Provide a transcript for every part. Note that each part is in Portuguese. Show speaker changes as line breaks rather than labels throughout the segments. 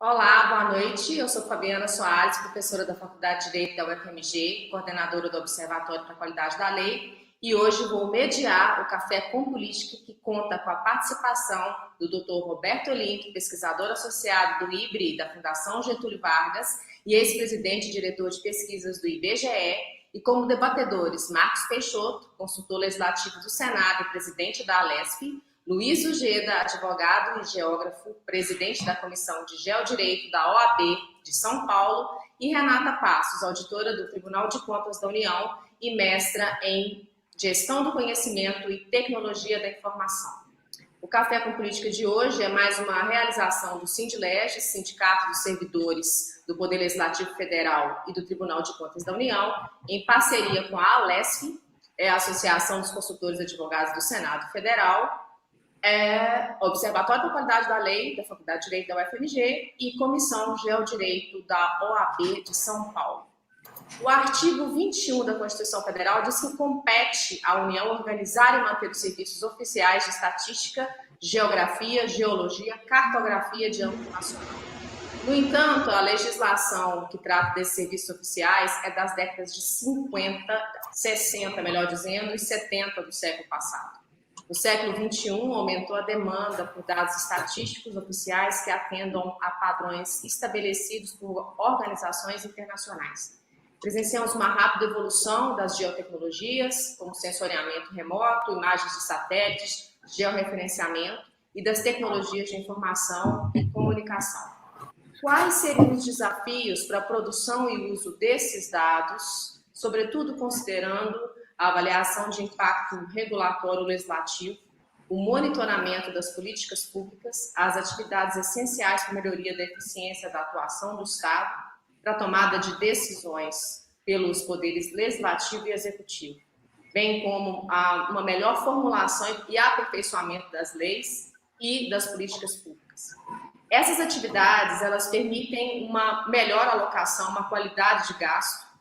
Olá, boa noite. Eu sou Fabiana Soares, professora da Faculdade de Direito da UFMG, coordenadora do Observatório para a Qualidade da Lei, e hoje vou mediar o Café com Política, que conta com a participação do Dr. Roberto Olinto, pesquisador associado do IBRE, da Fundação Getúlio Vargas, e ex-presidente e diretor de pesquisas do IBGE, e como debatedores Marcos Peixoto, consultor legislativo do Senado e presidente da Alesp, Luiz Ujeda, advogado e geógrafo, presidente da Comissão de Geodireito da OAB de São Paulo, e Renata Passos, auditora do Tribunal de Contas da União e mestra em Gestão do Conhecimento e Tecnologia da Informação. O Café com Política de hoje é mais uma realização do Sindlege, Sindicato dos Servidores do Poder Legislativo Federal e do Tribunal de Contas da União, em parceria com a Alesp, a Associação dos Consultores Advogados do Senado Federal, Observatório da Qualidade da Lei, da Faculdade de Direito da UFMG e Comissão Geodireito da OAB de São Paulo. O artigo 21 da Constituição Federal diz que compete à União organizar e manter os serviços oficiais de estatística, geografia, geologia, cartografia de âmbito nacional. No entanto, a legislação que trata desses serviços oficiais é das décadas de 50, 60, melhor dizendo, e 70 do século passado. No século XXI, aumentou a demanda por dados estatísticos oficiais que atendam a padrões estabelecidos por organizações internacionais. Presenciamos uma rápida evolução das geotecnologias, como sensoriamento remoto, imagens de satélites, georreferenciamento e das tecnologias de informação e comunicação. Quais seriam os desafios para a produção e uso desses dados, sobretudo considerando a avaliação de impacto regulatório legislativo, o monitoramento das políticas públicas, as atividades essenciais para a melhoria da eficiência da atuação do Estado, para a tomada de decisões pelos poderes legislativo e executivo, bem como uma melhor formulação e aperfeiçoamento das leis e das políticas públicas. Essas atividades, elas permitem uma melhor alocação, uma qualidade de gasto,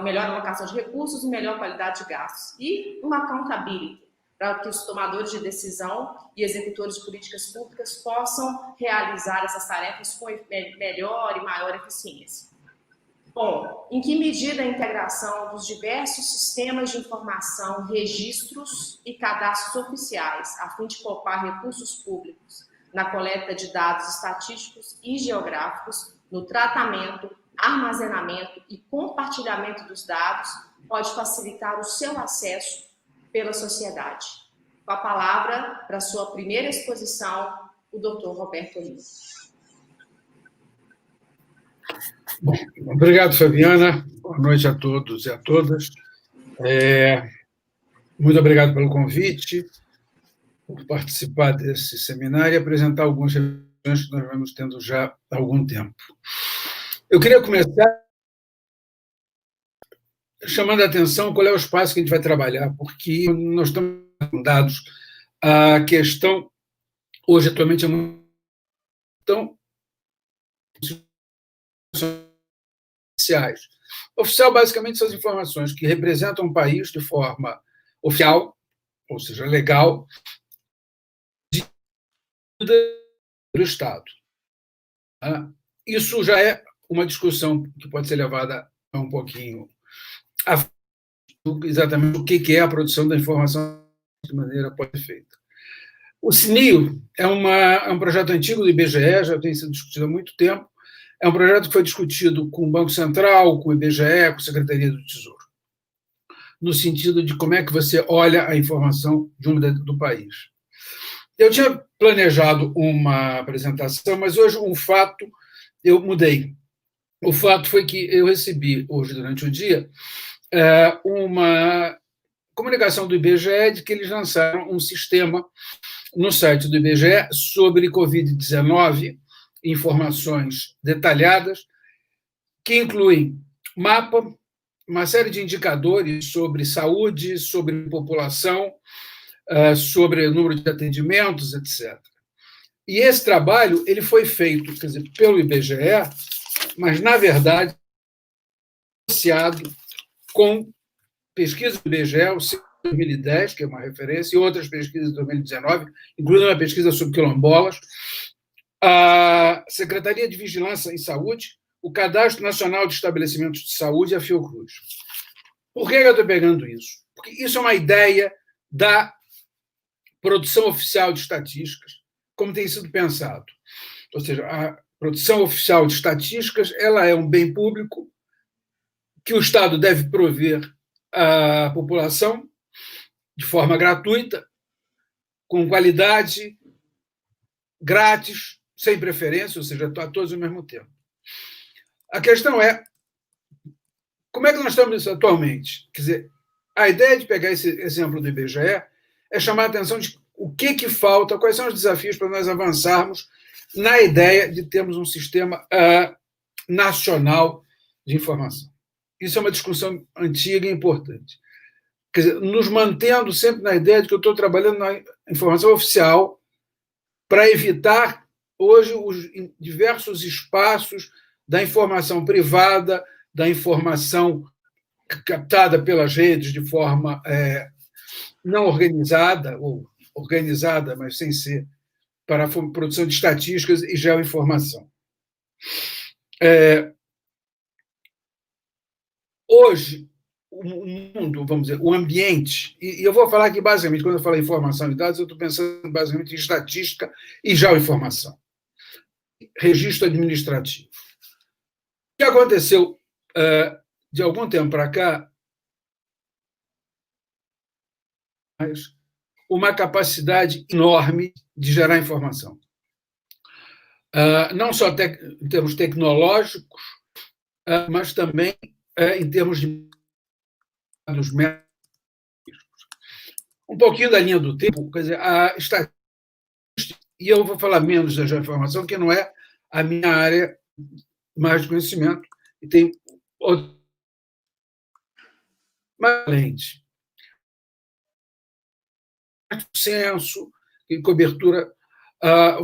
melhor alocação de recursos e melhor qualidade de gastos. E uma accountability, para que os tomadores de decisão e executores de políticas públicas possam realizar essas tarefas com melhor e maior eficiência. Bom, em que medida a integração dos diversos sistemas de informação, registros e cadastros oficiais, a fim de poupar recursos públicos na coleta de dados estatísticos e geográficos, no tratamento, armazenamento e compartilhamento dos dados, pode facilitar o seu acesso pela sociedade. Com a palavra, para a sua primeira exposição, o Dr. Roberto Olinto.
Obrigado, Fabiana. Boa noite a todos e a todas. Muito obrigado pelo convite, por participar desse seminário e apresentar algumas reflexões que nós vamos tendo já há algum tempo. Eu queria começar chamando a atenção qual é o espaço que a gente vai trabalhar, porque nós estamos dados a questão, hoje, atualmente, é muito tão oficiais. Oficial, basicamente, são as informações que representam o país de forma oficial, ou seja, legal, do Estado. Isso já é uma discussão que pode ser levada um pouquinho a exatamente o que é a produção da informação de maneira pode ser feita. O CNIO é um projeto antigo do IBGE, já tem sido discutido há muito tempo. É um projeto que foi discutido com o Banco Central, com o IBGE, com a Secretaria do Tesouro, no sentido de como é que você olha a informação do país. Eu tinha planejado uma apresentação, mas hoje um fato eu mudei. o fato foi que eu recebi, hoje, durante o dia, uma comunicação do IBGE de que eles lançaram um sistema no site do IBGE sobre Covid-19, informações detalhadas, que incluem mapa, uma série de indicadores sobre saúde, sobre população, sobre número de atendimentos, etc. E esse trabalho ele foi feito, quer dizer, pelo IBGE, mas, na verdade, associado com pesquisa do IBGE, o 2010, que é uma referência, e outras pesquisas de 2019, incluindo uma pesquisa sobre quilombolas, a Secretaria de Vigilância em Saúde, o Cadastro Nacional de Estabelecimentos de Saúde e a Fiocruz. Por que eu estou pegando isso? Porque isso é uma ideia da produção oficial de estatísticas, como tem sido pensado. Ou seja, a produção oficial de estatísticas ela é um bem público que o Estado deve prover à população de forma gratuita, com qualidade, grátis, sem preferência, ou seja, a todos ao mesmo tempo. A questão é, como é que nós estamos atualmente? Quer dizer, a ideia de pegar esse exemplo do IBGE é chamar a atenção de o que falta, quais são os desafios para nós avançarmos na ideia de termos um sistema nacional de informação. Isso é uma discussão antiga e importante. Quer dizer, nos mantendo sempre na ideia de que eu estou trabalhando na informação oficial para evitar, hoje, os diversos espaços da informação privada, da informação captada pelas redes de forma não organizada, ou organizada, mas sem ser, para a produção de estatísticas e geoinformação. Hoje, o mundo, vamos dizer, o ambiente, e eu vou falar aqui basicamente, quando eu falo em informação e dados, eu estou pensando basicamente em estatística e geoinformação. Registro administrativo. O que aconteceu de algum tempo para cá, uma capacidade enorme de gerar informação. Não só em termos tecnológicos, mas também em termos de dos métodos. Um pouquinho da linha do tempo, quer dizer, a estatística, e eu vou falar menos da geoinformação, que não é a minha área mais de conhecimento, e tem outro. Mas, além de censo e cobertura,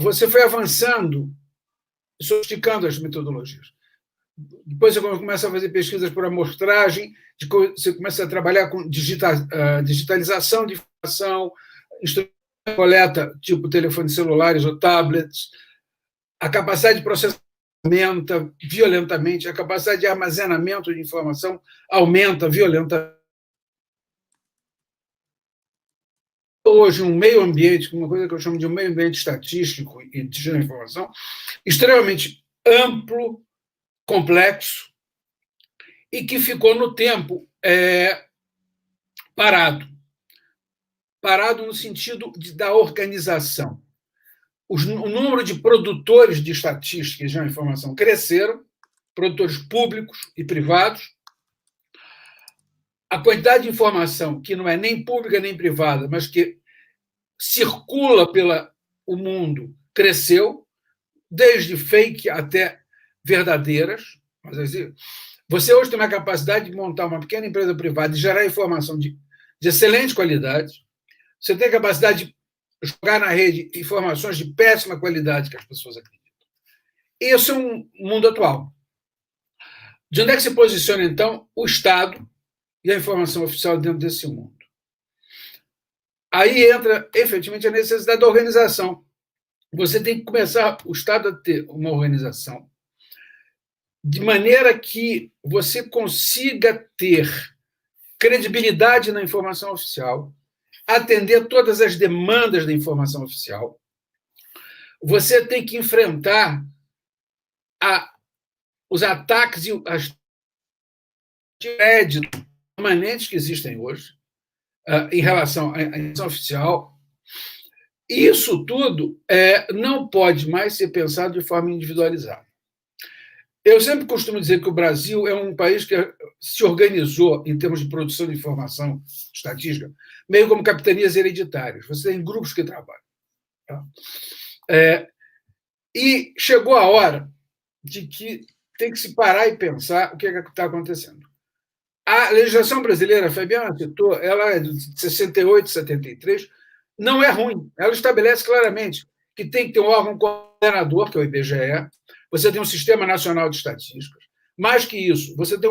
você foi avançando, sofisticando as metodologias. Depois você começa a fazer pesquisas por amostragem, você começa a trabalhar com digitalização de informação, instrumento de coleta, tipo telefones celulares ou tablets, a capacidade de processamento aumenta violentamente, a capacidade de armazenamento de informação aumenta violentamente. Hoje, um meio ambiente, uma coisa que eu chamo de um meio ambiente estatístico e de informação, extremamente amplo, complexo, e que ficou no tempo parado. Parado no sentido da organização. O número de produtores de estatística e de informação cresceram, produtores públicos e privados. A quantidade de informação, que não é nem pública nem privada, mas que circula pelo mundo, cresceu, desde fake até verdadeiras. Você hoje tem uma capacidade de montar uma pequena empresa privada e gerar informação de excelente qualidade. Você tem a capacidade de jogar na rede informações de péssima qualidade que as pessoas acreditam. Esse é um mundo atual. De onde é que se posiciona, então, o Estado e a informação oficial dentro desse mundo? Aí entra, efetivamente, a necessidade da organização. Você tem que começar, o Estado, a ter uma organização de maneira que você consiga ter credibilidade na informação oficial, atender todas as demandas da informação oficial. Você tem que enfrentar os ataques e as créditos permanentes que existem hoje em relação à informação oficial. Isso tudo não pode mais ser pensado de forma individualizada. Eu sempre costumo dizer que o Brasil é um país que se organizou em termos de produção de informação estatística, meio como capitanias hereditárias. Você tem grupos que trabalham. Tá? E chegou a hora de que tem que se parar e pensar o que está acontecendo. A legislação brasileira, a Fabiana citou, ela é de 68, 73, não é ruim. Ela estabelece claramente que tem que ter um órgão coordenador, que é o IBGE, você tem um Sistema Nacional de Estatísticas. Mais que isso, você tem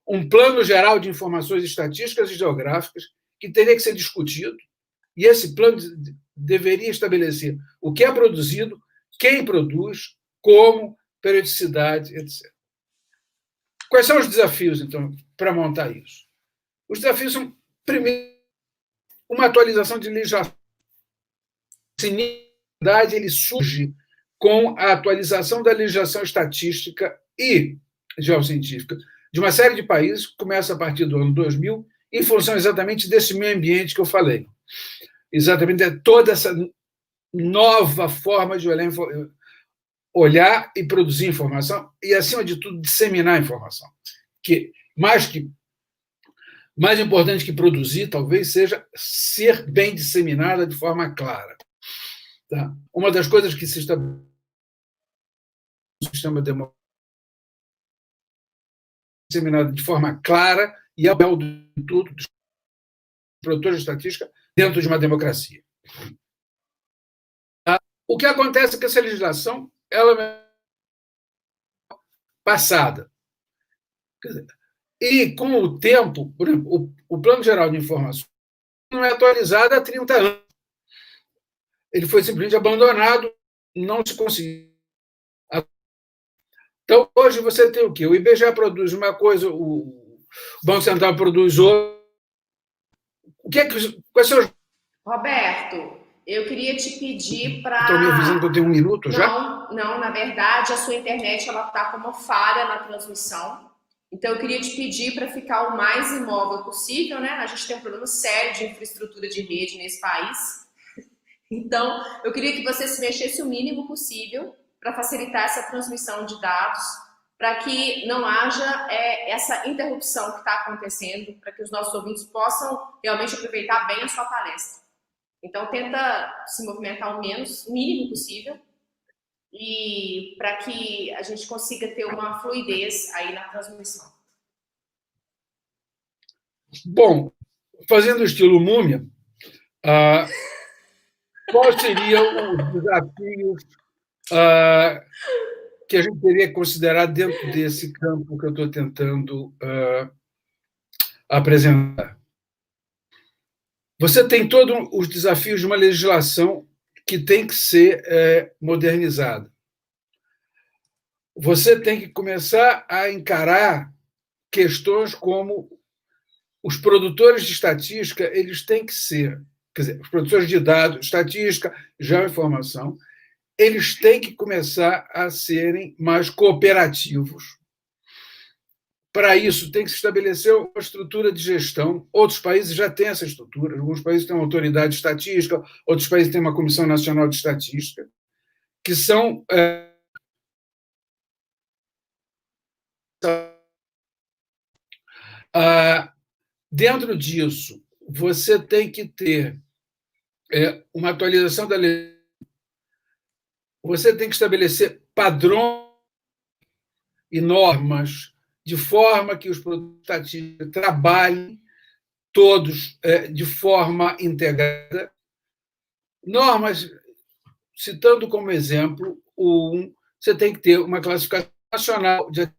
um plano geral de informações estatísticas e geográficas que teria que ser discutido, e esse plano deveria estabelecer o que é produzido, quem produz, como, periodicidade, etc. Quais são os desafios, então, para montar isso? Os desafios são, primeiro, uma atualização de legislação. Ele surge com a atualização da legislação estatística e geocientífica de uma série de países, que começa a partir do ano 2000, em função exatamente desse meio ambiente que eu falei. Exatamente de toda essa nova forma de olhar e produzir informação e, acima de tudo, disseminar informação. Que mais importante que produzir, talvez, seja ser bem disseminada de forma clara. Tá? Uma das coisas que se estabelece no sistema democrático disseminada de forma clara e ao bel de tudo dos produtores de estatística dentro de uma democracia. O que acontece é que essa legislação ela é passada. E, com o tempo, por exemplo, o Plano Geral de Informações não é atualizado há 30 anos. Ele foi simplesmente abandonado, não se conseguiu. Então, hoje você tem o quê? O IBGE produz uma coisa, o Banco Central produz outra. Quais são os...
Roberto, eu queria te pedir para...
Estão me avisando que eu tenho 1 minuto já?
Não, na verdade, a sua internet está com uma falha na transmissão. Então, eu queria te pedir para ficar o mais imóvel possível, né? A gente tem um problema sério de infraestrutura de rede nesse país. Então, eu queria que você se mexesse o mínimo possível para facilitar essa transmissão de dados, para que não haja essa interrupção que está acontecendo, para que os nossos ouvintes possam realmente aproveitar bem a sua palestra. Então, tenta se movimentar o mínimo possível, e para que a gente consiga ter uma fluidez aí na transmissão.
Bom, fazendo o estilo múmia, quais seriam os desafios que a gente teria que considerar dentro desse campo que eu estou tentando apresentar? Você tem todos os desafios de uma legislação que tem que ser modernizada. Você tem que começar a encarar questões como os produtores de estatística, eles têm que ser, quer dizer, os produtores de dados, estatística, geoinformação, eles têm que começar a serem mais cooperativos. Para isso, tem que se estabelecer uma estrutura de gestão. Outros países já têm essa estrutura. Alguns países têm uma autoridade de estatística, outros países têm uma Comissão Nacional de Estatística, que são... dentro disso, você tem que ter uma atualização da lei. Você tem que estabelecer padrões e normas de forma que os produtos estatísticos trabalhem todos de forma integrada. Normas, citando como exemplo, você tem que ter uma classificação nacional de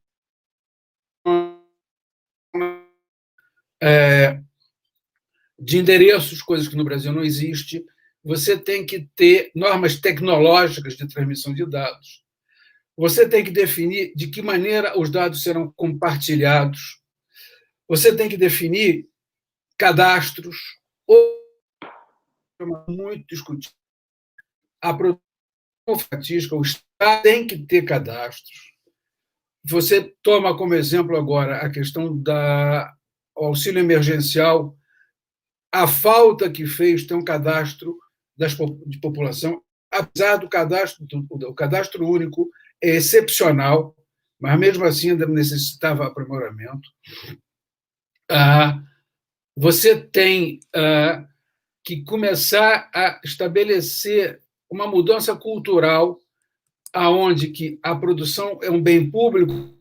endereços, coisas que no Brasil não existe. Você tem que ter normas tecnológicas de transmissão de dados. Você tem que definir de que maneira os dados serão compartilhados. Você tem que definir cadastros. Muito discutido. A produção estatística, o Estado tem que ter cadastros. Você toma como exemplo agora a questão do auxílio emergencial, a falta que fez ter um cadastro de população, apesar do cadastro único, é excepcional, mas mesmo assim ainda necessitava aprimoramento. Você tem que começar a estabelecer uma mudança cultural aonde que a produção é um bem público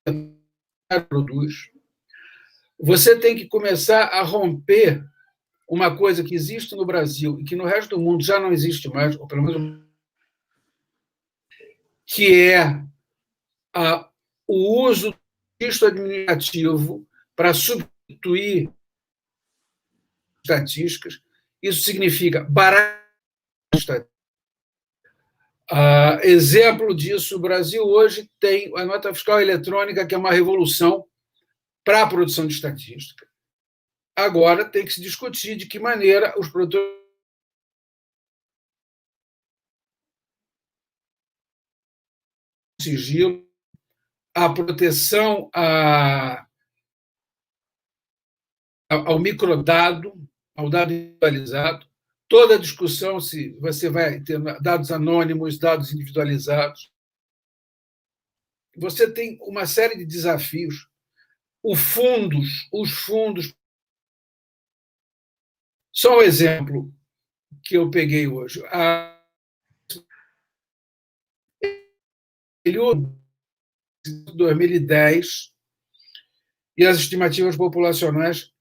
que produz. Você tem que começar a romper uma coisa que existe no Brasil e que no resto do mundo já não existe mais, ou pelo menos que é o uso do registro administrativo para substituir estatísticas. Isso significa barato. Exemplo disso, o Brasil hoje tem a nota fiscal eletrônica, que é uma revolução para a produção de estatística. Agora tem que se discutir de que maneira os produtores sigilo, a proteção ao microdado, ao dado individualizado, toda a discussão se você vai ter dados anônimos, dados individualizados. Você tem uma série de desafios. Os fundos. Só um exemplo que eu peguei hoje. Ele 2010 e as estimativas populacionais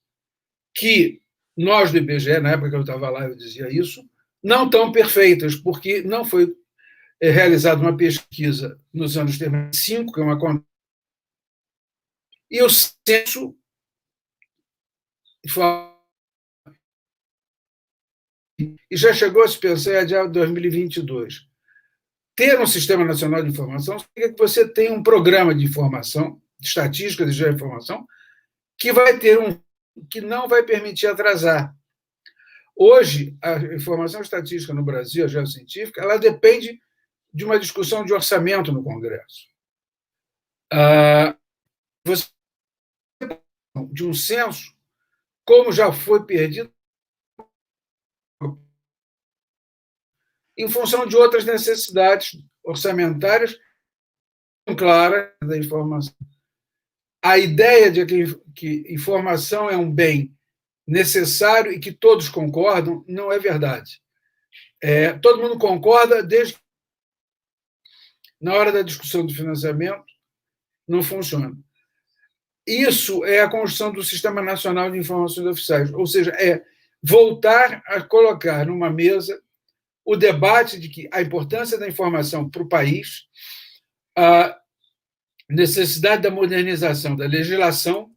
que nós do IBGE, na época que eu estava lá, eu dizia isso, não estão perfeitas, porque não foi realizada uma pesquisa nos anos 35, que é uma... E o censo e já chegou a se pensar em 2022. Ter um Sistema Nacional de Informação significa que você tem um programa de informação, de estatística de informação, que vai ter que não vai permitir atrasar. Hoje, a informação estatística no Brasil, a geocientífica, ela depende de uma discussão de orçamento no Congresso. Você de um censo, como já foi perdido, em função de outras necessidades orçamentárias claras da informação. A ideia de que informação é um bem necessário e que todos concordam não é verdade. Todo mundo concorda desde na hora da discussão do financiamento, não funciona. Isso é a construção do Sistema Nacional de Informações Oficiais, ou seja, é voltar a colocar numa mesa o debate de que a importância da informação para o país, a necessidade da modernização da legislação,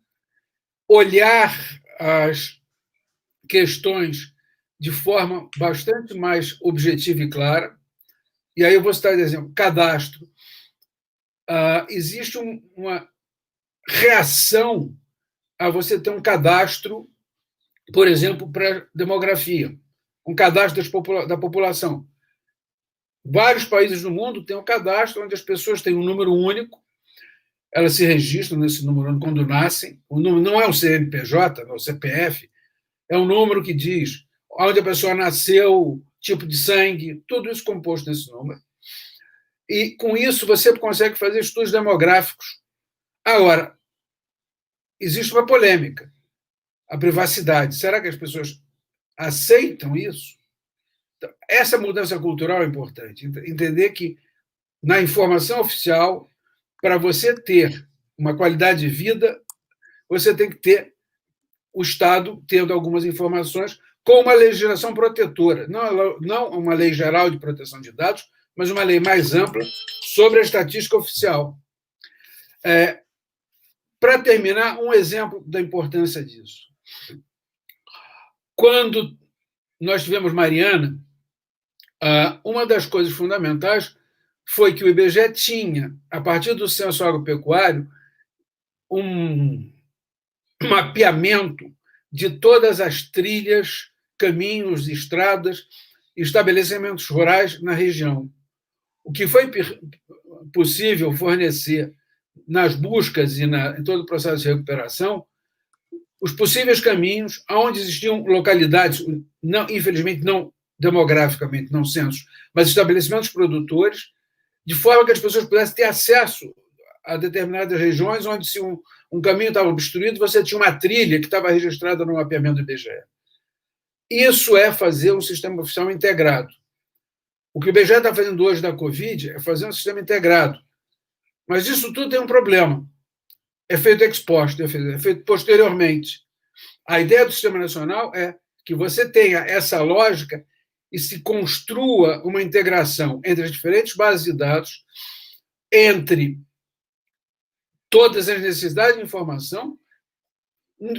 olhar as questões de forma bastante mais objetiva e clara. E aí eu vou citar, por exemplo, cadastro. Existe uma reação a você ter um cadastro, por exemplo, para demografia, um cadastro da população. Vários países do mundo têm um cadastro onde as pessoas têm um número único, elas se registram nesse número único quando nascem. O número não é o CNPJ, não é o CPF, é um número que diz onde a pessoa nasceu, tipo de sangue, tudo isso composto nesse número. E, com isso, você consegue fazer estudos demográficos. Agora, existe uma polêmica. A privacidade. Será que as pessoas aceitam isso? Então, essa mudança cultural é importante. Entender que, na informação oficial, para você ter uma qualidade de vida, você tem que ter o Estado tendo algumas informações com uma legislação protetora. Não uma lei geral de proteção de dados, mas uma lei mais ampla sobre a estatística oficial. Para terminar, um exemplo da importância disso. Quando nós tivemos Mariana, uma das coisas fundamentais foi que o IBGE tinha, a partir do censo agropecuário, um mapeamento de todas as trilhas, caminhos, estradas, estabelecimentos rurais na região. O que foi possível fornecer nas buscas e em todo o processo de recuperação, os possíveis caminhos, onde existiam localidades, não, infelizmente não demograficamente, não censos, mas estabelecimentos produtores, de forma que as pessoas pudessem ter acesso a determinadas regiões onde, se um caminho estava obstruído, você tinha uma trilha que estava registrada no mapeamento do IBGE. Isso é fazer um sistema oficial integrado. O que o IBGE está fazendo hoje da Covid é fazer um sistema integrado. Mas isso tudo tem um problema. É feito ex post, é feito posteriormente. A ideia do Sistema Nacional é que você tenha essa lógica e se construa uma integração entre as diferentes bases de dados, entre todas as necessidades de informação,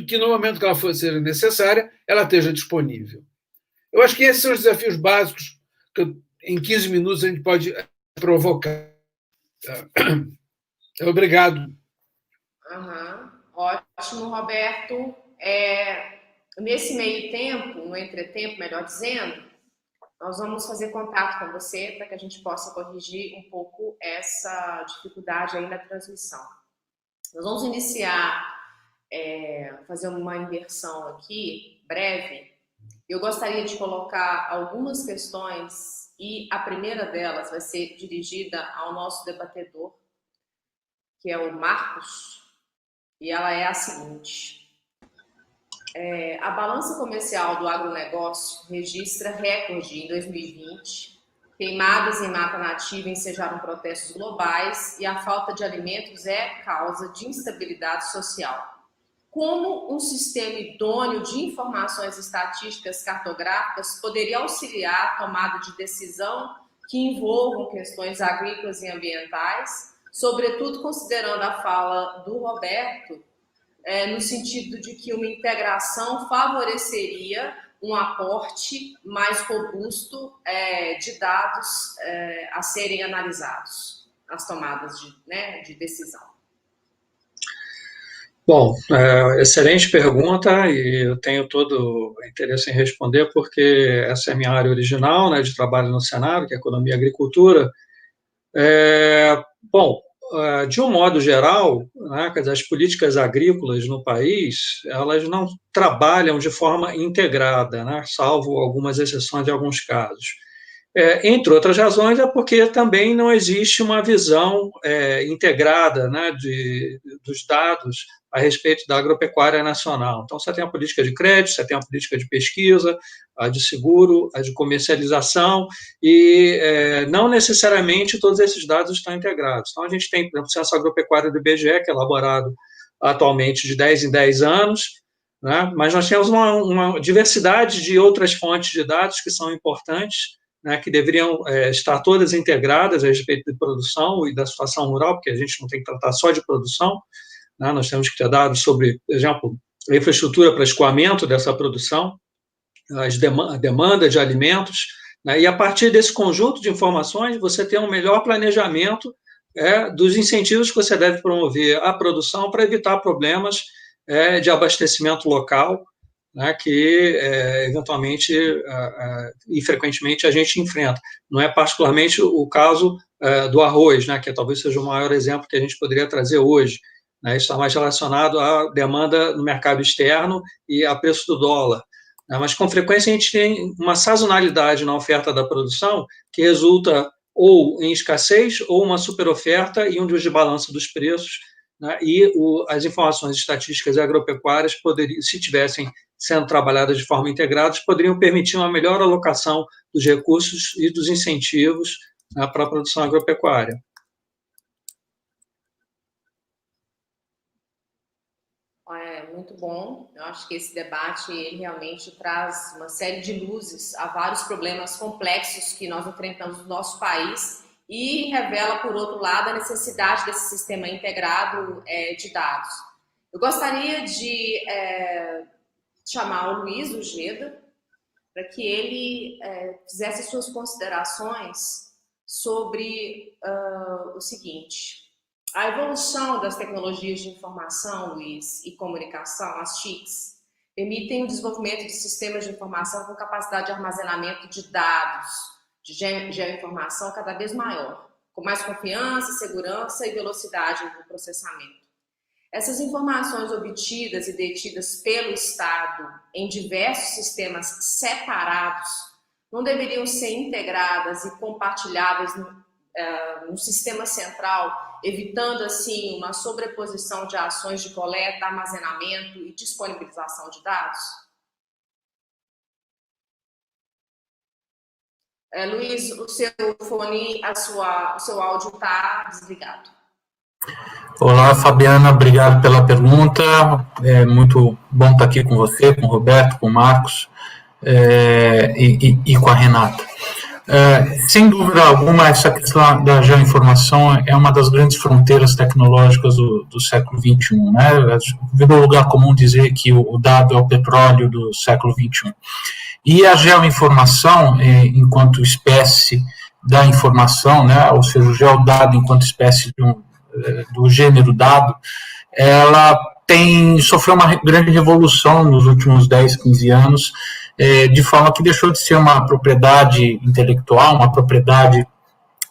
que no momento que ela for ser necessária, ela esteja disponível. Eu acho que esses são os desafios básicos que em 15 minutos a gente pode provocar. Obrigado.
Ótimo, Roberto. Nesse meio tempo, no entretempo, melhor dizendo, nós vamos fazer contato com você para que a gente possa corrigir um pouco essa dificuldade aí na transmissão. Nós vamos iniciar, fazer uma inversão aqui, breve. Eu gostaria de colocar algumas questões e a primeira delas vai ser dirigida ao nosso debatedor, que é o Marcos, e ela é a seguinte. A balança comercial do agronegócio registra recorde em 2020. Queimadas em mata nativa ensejaram protestos globais e a falta de alimentos é causa de instabilidade social. Como um sistema idôneo de informações estatísticas cartográficas poderia auxiliar a tomada de decisão que envolvam questões agrícolas e ambientais, sobretudo considerando a fala do Roberto, no sentido de que uma integração favoreceria um aporte mais robusto de dados a serem analisados nas tomadas de decisão?
Bom, excelente pergunta e eu tenho todo o interesse em responder porque essa é a minha área original, né, de trabalho no Senado, que é Economia e Agricultura. Bom, de um modo geral, né, as políticas agrícolas no país, elas não trabalham de forma integrada, né, salvo algumas exceções em alguns casos. Entre outras razões, é porque também não existe uma visão integrada, né, dos dados a respeito da agropecuária nacional. Então, você tem a política de crédito, você tem a política de pesquisa, a de seguro, a de comercialização, e não necessariamente todos esses dados estão integrados. Então, a gente tem, por exemplo, o Censo Agropecuário do IBGE, que é elaborado atualmente de 10 em 10 anos, né, mas nós temos uma diversidade de outras fontes de dados que são importantes, né, que deveriam estar todas integradas a respeito de produção e da situação rural, porque a gente não tem que tratar só de produção, né, nós temos que ter dados sobre, por exemplo, a infraestrutura para escoamento dessa produção, a demanda de alimentos, né, e a partir desse conjunto de informações, você tem um melhor planejamento dos incentivos que você deve promover à produção para evitar problemas de abastecimento local, né, que eventualmente e frequentemente a gente enfrenta. Não é particularmente o caso do arroz, né, que talvez seja o maior exemplo que a gente poderia trazer hoje, né, isso está mais relacionado à demanda no mercado externo e a preço do dólar, né, mas com frequência a gente tem uma sazonalidade na oferta da produção que resulta ou em escassez ou uma superoferta e um desbalanço dos preços, né, e as informações estatísticas e agropecuárias poderiam, se tivessem sendo trabalhadas de forma integrada, poderiam permitir uma melhor alocação dos recursos e dos incentivos, né, para a produção agropecuária.
Muito bom. Eu acho que esse debate ele realmente traz uma série de luzes a vários problemas complexos que nós enfrentamos no nosso país e revela, por outro lado, a necessidade desse sistema integrado de dados. Eu gostaria de chamar o Luiz Ojeda para que ele fizesse suas considerações sobre o seguinte: a evolução das tecnologias de informação, Luiz, e comunicação, as TICs, permitem o desenvolvimento de sistemas de informação com capacidade de armazenamento de dados, de geoinformação cada vez maior, com mais confiança, segurança e velocidade no processamento. Essas informações obtidas e detidas pelo Estado em diversos sistemas separados não deveriam ser integradas e compartilháveis no sistema central, evitando assim uma sobreposição de ações de coleta, armazenamento e disponibilização de dados? Luiz, o seu fone, o seu áudio está desligado.
Olá, Fabiana, obrigado pela pergunta. É muito bom estar aqui com você, com o Roberto, com o Marcos e com a Renata. Sem dúvida alguma, essa questão da geoinformação é uma das grandes fronteiras tecnológicas do século XXI. Né? Virou lugar comum dizer que o dado é o petróleo do século XXI. E a geoinformação, enquanto espécie da informação, né? Ou seja, o geodado enquanto espécie do gênero dado, ela sofreu uma grande revolução nos últimos 10, 15 anos, de forma que deixou de ser uma propriedade intelectual, uma propriedade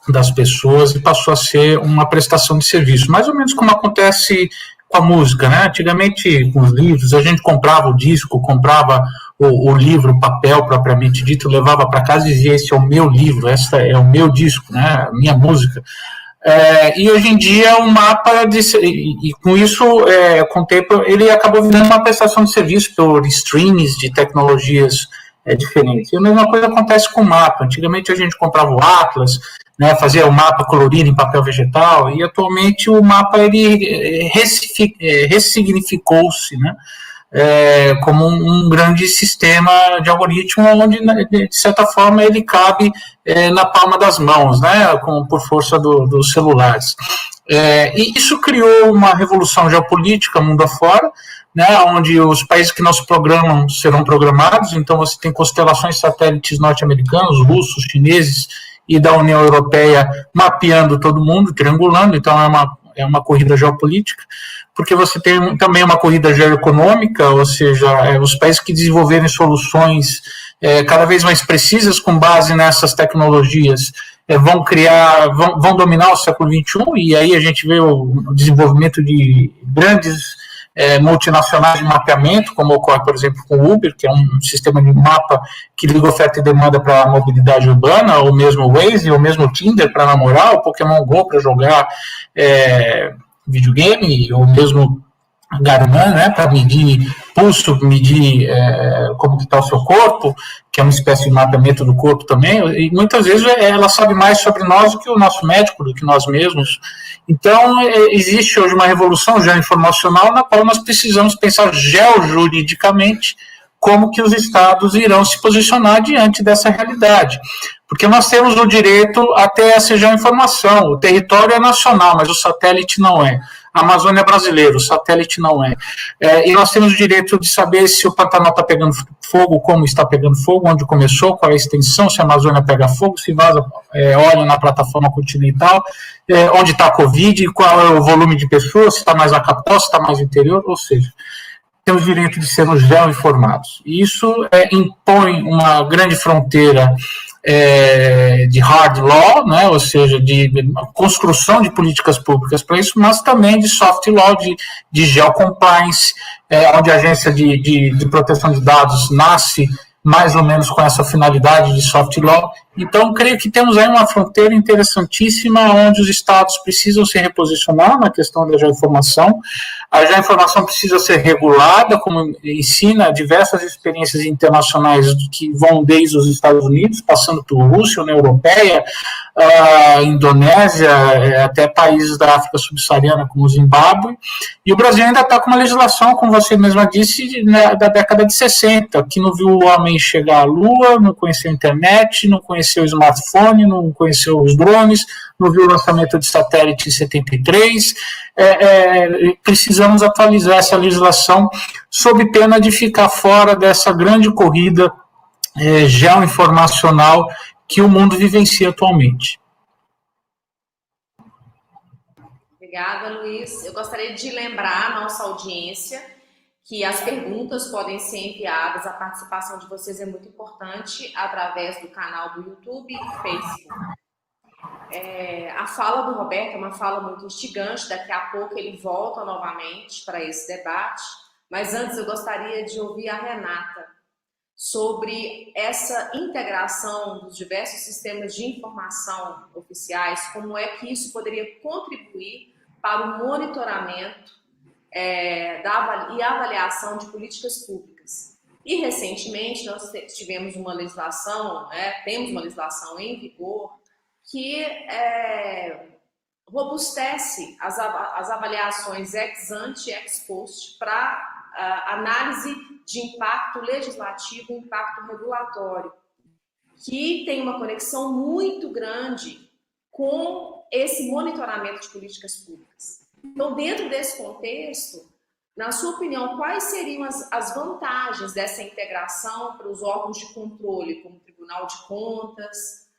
das pessoas, e passou a ser uma prestação de serviço, mais ou menos como acontece com a música, né? Antigamente, com os livros, a gente comprava o disco, comprava o livro, o papel propriamente dito, levava para casa e dizia: esse é o meu livro, esse é o meu disco, né? A minha música. E hoje em dia o mapa, e com isso, com o tempo, ele acabou virando uma prestação de serviço por streams de tecnologias diferentes. E a mesma coisa acontece com o mapa. Antigamente a gente comprava o Atlas, né, fazia o mapa colorido em papel vegetal, e atualmente o mapa ele ressignificou-se, né, como um grande sistema de algoritmo onde, de certa forma, ele cabe na palma das mãos, né, por força dos celulares. E isso criou uma revolução geopolítica mundo afora, né, onde os países que não se programam serão programados. Então você tem constelações satélites norte-americanos, russos, chineses e da União Europeia mapeando todo mundo, triangulando. Então é uma corrida geopolítica, porque você tem também uma corrida geoeconômica, ou seja, os países que desenvolverem soluções cada vez mais precisas com base nessas tecnologias vão dominar o século XXI, e aí a gente vê o desenvolvimento de grandes multinacionais de mapeamento, como ocorre, por exemplo, com o Uber, que é um sistema de mapa que liga oferta e demanda para a mobilidade urbana, ou mesmo o Waze, ou mesmo o Tinder para namorar, o Pokémon Go para jogar videogame, ou mesmo Garmin, né, para medir pulso, medir como que está o seu corpo, que é uma espécie de mapeamento do corpo também, e muitas vezes ela sabe mais sobre nós do que o nosso médico, do que nós mesmos. Então, existe hoje uma revolução geoinformacional na qual nós precisamos pensar geojuridicamente como que os estados irão se posicionar diante dessa realidade. Porque nós temos o direito até essa geoinformação, o território é nacional, mas o satélite não é. A Amazônia é brasileira, o satélite não é. E nós temos o direito de saber se o Pantanal está pegando fogo, como está pegando fogo, onde começou, qual é a extensão, se a Amazônia pega fogo, se vaza óleo na plataforma continental, onde está a Covid, qual é o volume de pessoas, se está mais na capital, se está mais no interior, ou seja, temos o direito de sermos geoinformados. E isso impõe uma grande fronteira de hard law, né, ou seja, de construção de políticas públicas para isso, mas também de soft law, de geocompliance, onde a agência de proteção de dados nasce mais ou menos com essa finalidade de soft law. Então, creio que temos aí uma fronteira interessantíssima onde os estados precisam se reposicionar na questão da geoinformação. A geoinformação precisa ser regulada, como ensina diversas experiências internacionais que vão desde os Estados Unidos, passando por Rússia, União Europeia, Indonésia, até países da África subsaariana, como o Zimbábue. E o Brasil ainda está com uma legislação, como você mesma disse, da década de 60, que não viu o homem chegar à Lua, não conheceu a internet, não conheceu o smartphone, não conheceu os drones, não viu o lançamento de satélite em 73. Precisamos atualizar essa legislação sob pena de ficar fora dessa grande corrida geoinformacional que o mundo vivencia atualmente.
Obrigada, Luiz. Eu gostaria de lembrar a nossa audiência que as perguntas podem ser enviadas, a participação de vocês é muito importante através do canal do YouTube e Facebook. A fala do Roberto é uma fala muito instigante, daqui a pouco ele volta novamente para esse debate, mas antes eu gostaria de ouvir a Renata sobre essa integração dos diversos sistemas de informação oficiais, como é que isso poderia contribuir para o monitoramento e avaliação de políticas públicas. E, recentemente, nós tivemos uma legislação, temos uma legislação em vigor que robustece as avaliações ex ante e ex post para análise de impacto legislativo e impacto regulatório, que tem uma conexão muito grande com esse monitoramento de políticas públicas. Então, dentro desse contexto, na sua opinião, quais seriam as vantagens dessa integração para os órgãos de controle, como o Tribunal de Contas,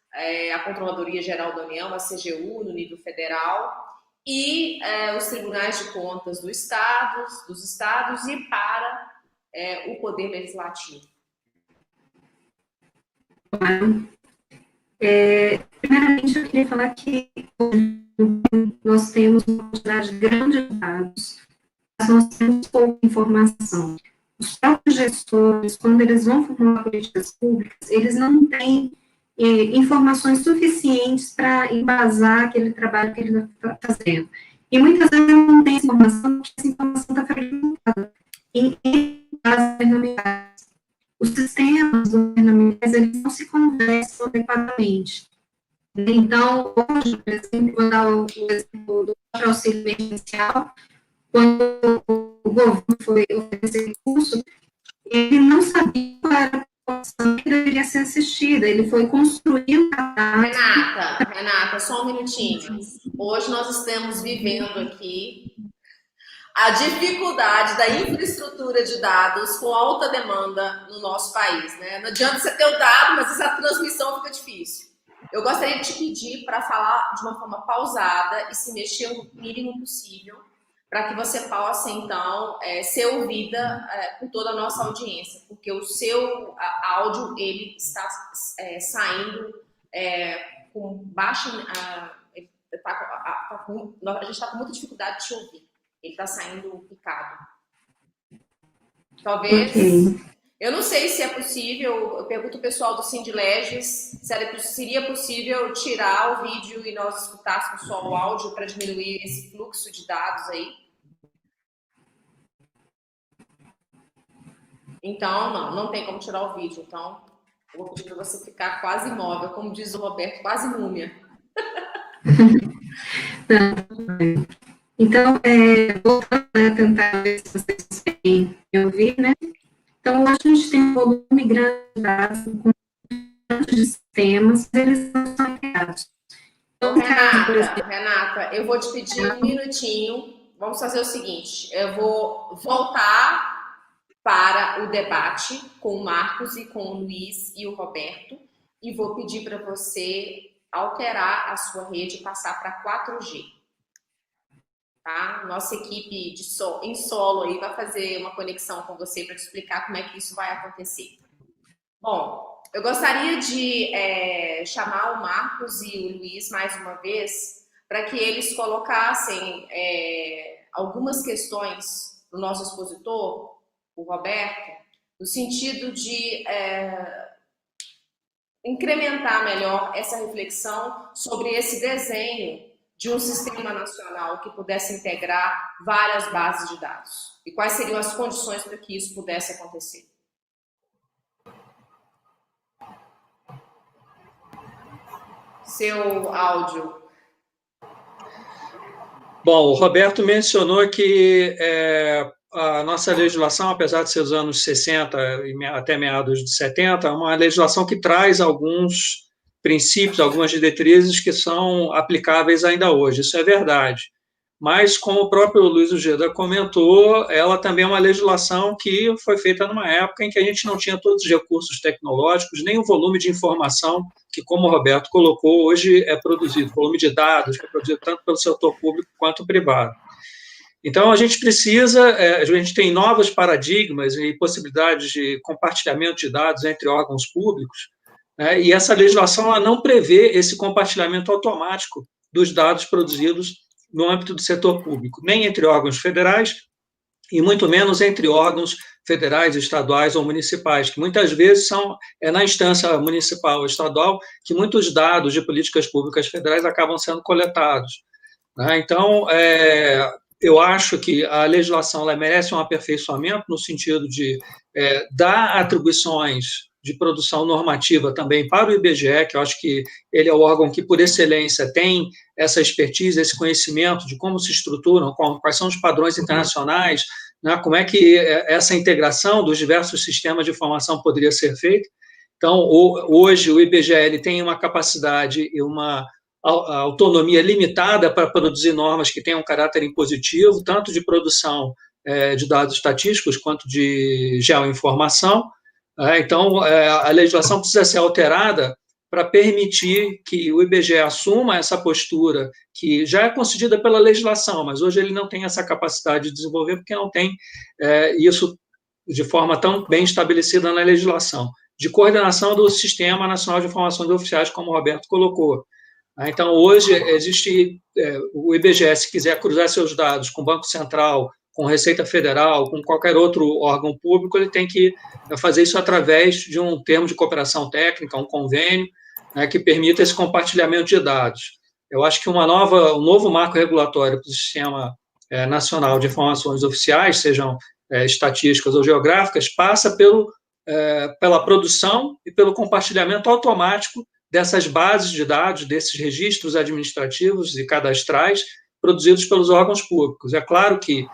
a Controladoria Geral da União, a CGU, no nível federal, e os tribunais de contas dos estados e para o poder legislativo?
Primeiramente, eu queria falar que nós temos uma quantidade grande de dados, mas nós temos pouca informação. Os próprios gestores, quando eles vão formular políticas públicas, eles não têm informações suficientes para embasar aquele trabalho que ele está fazendo. E muitas vezes não tem informação, porque essa informação está fragmentada em bases governamentais. Os sistemas governamentais, eles não se conversam adequadamente. Então, hoje, por exemplo, vou dar o exemplo do auxílio emergencial, quando o governo foi oferecer recurso, ele não sabia qual era a população que deveria ser assistida, ele foi construir um cadastro.
Renata, só um minutinho. Hoje nós estamos vivendo aqui a dificuldade da infraestrutura de dados com alta demanda no nosso país, né? Não adianta você ter o dado, mas essa transmissão fica difícil. Eu gostaria de te pedir para falar de uma forma pausada e se mexer o mínimo possível, para que você possa, então, ser ouvida por toda a nossa audiência, porque o seu áudio, ele está saindo com baixa... a gente está com muita dificuldade de te ouvir. Ele está saindo picado. Talvez... Okay. Eu não sei se é possível, eu pergunto ao pessoal do Sindileges se seria possível tirar o vídeo e nós escutássemos só o áudio para diminuir esse fluxo de dados aí. Então, não tem como tirar o vídeo. Então, eu vou pedir para você ficar quase imóvel, como diz o Roberto, quase múmia.
Então, vou tentar ver se vocês conseguem me ouvir, né? Então, hoje a gente tem um volume grande de dados, com tantos sistemas, eles não são criados. Então,
Renata, eu vou te pedir um minutinho. Vamos fazer o seguinte, eu vou voltar para o debate com o Marcos e com o Luiz e o Roberto e vou pedir para você alterar a sua rede e passar para 4G. Tá? Nossa equipe em solo aí vai fazer uma conexão com você para te explicar como é que isso vai acontecer. Bom, eu gostaria de chamar o Marcos e o Luiz mais uma vez para que eles colocassem algumas questões no nosso expositor, o Roberto, no sentido de incrementar melhor essa reflexão sobre esse desenho de um sistema nacional que pudesse integrar várias bases de dados. E quais seriam as condições para que isso pudesse acontecer? Seu áudio.
Bom, o Roberto mencionou que a nossa legislação, apesar de ser dos anos 60 até meados de 70, é uma legislação que traz alguns princípios, algumas diretrizes que são aplicáveis ainda hoje, isso é verdade. Mas, como o próprio Luiz Ojeda comentou, ela também é uma legislação que foi feita numa época em que a gente não tinha todos os recursos tecnológicos, nem o volume de informação que, como o Roberto colocou, hoje é produzido, volume de dados que é produzido tanto pelo setor público quanto privado. Então, a gente precisa, a gente tem novos paradigmas e possibilidades de compartilhamento de dados entre órgãos públicos, e essa legislação ela não prevê esse compartilhamento automático dos dados produzidos no âmbito do setor público, nem entre órgãos federais, e muito menos entre órgãos federais, estaduais ou municipais, que muitas vezes é na instância municipal ou estadual que muitos dados de políticas públicas federais acabam sendo coletados. Né? Então, eu acho que a legislação ela merece um aperfeiçoamento no sentido de dar atribuições de produção normativa também para o IBGE, que eu acho que ele é o órgão que, por excelência, tem essa expertise, esse conhecimento de como se estruturam, quais são os padrões internacionais, né, como é que essa integração dos diversos sistemas de informação poderia ser feita. Então, hoje, o IBGE ele tem uma capacidade e uma autonomia limitada para produzir normas que tenham caráter impositivo, tanto de produção de dados estatísticos quanto de geoinformação. Então, a legislação precisa ser alterada para permitir que o IBGE assuma essa postura que já é concedida pela legislação, mas hoje ele não tem essa capacidade de desenvolver porque não tem isso de forma tão bem estabelecida na legislação, de coordenação do Sistema Nacional de Informações Oficiais, como o Roberto colocou. Então, hoje, existe o IBGE, se quiser cruzar seus dados com o Banco Central, com Receita Federal, com qualquer outro órgão público, ele tem que fazer isso através de um termo de cooperação técnica, um convênio, né, que permita esse compartilhamento de dados. Eu acho que um novo marco regulatório para o Sistema Nacional de Informações Oficiais, sejam estatísticas ou geográficas, passa pela produção e pelo compartilhamento automático dessas bases de dados, desses registros administrativos e cadastrais produzidos pelos órgãos públicos. É claro que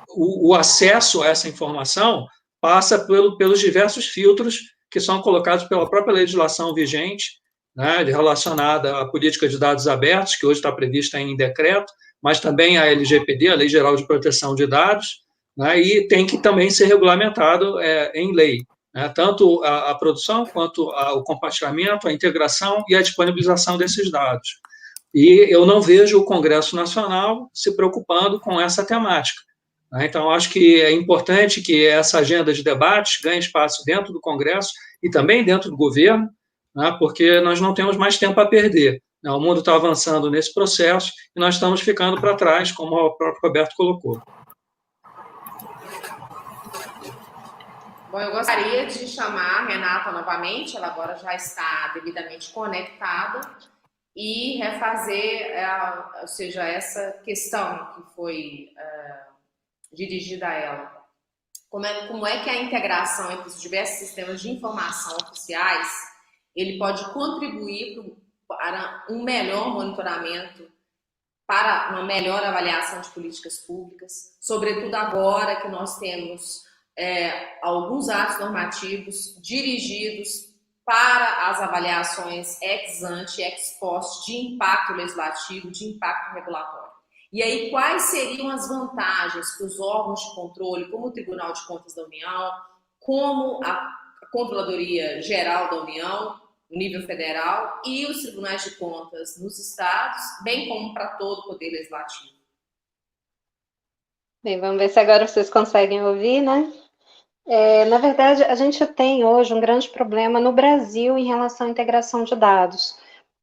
o acesso a essa informação passa pelos diversos filtros que são colocados pela própria legislação vigente, né, relacionada à política de dados abertos, que hoje está prevista em decreto, mas também a LGPD, a Lei Geral de Proteção de Dados, né, e tem que também ser regulamentado em lei, né, tanto a produção quanto o compartilhamento, a integração e a disponibilização desses dados. E eu não vejo o Congresso Nacional se preocupando com essa temática. Então, acho que é importante que essa agenda de debates ganhe espaço dentro do Congresso e também dentro do governo, porque nós não temos mais tempo a perder. O mundo está avançando nesse processo e nós estamos ficando para trás, como o próprio Roberto colocou.
Bom, eu gostaria de chamar a Renata novamente, ela agora já está devidamente conectada, e refazer, ou seja, essa questão que foi dirigida a ela. Como é que a integração entre os diversos sistemas de informação oficiais ele pode contribuir para um melhor monitoramento, para uma melhor avaliação de políticas públicas, sobretudo agora que nós temos alguns atos normativos dirigidos para as avaliações ex ante e ex post de impacto legislativo, de impacto regulatório. E aí, quais seriam as vantagens para os órgãos de controle, como o Tribunal de Contas da União, como a Controladoria Geral da União, no nível federal, e os tribunais de contas nos estados, bem como para todo o Poder Legislativo?
Bem, vamos ver se agora vocês conseguem ouvir, né? Na verdade, a gente tem hoje um grande problema no Brasil em relação à integração de dados.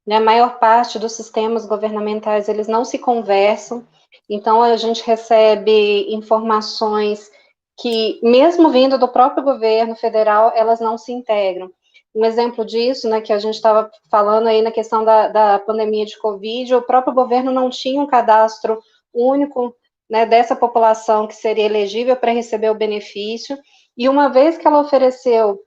A maior parte dos sistemas governamentais, eles não se conversam, então a gente recebe informações que, mesmo vindo do próprio governo federal, elas não se integram. Um exemplo disso, né, que a gente estava falando aí na questão da pandemia de Covid, o próprio governo não tinha um cadastro único, né, dessa população que seria elegível para receber o benefício, e uma vez que ela ofereceu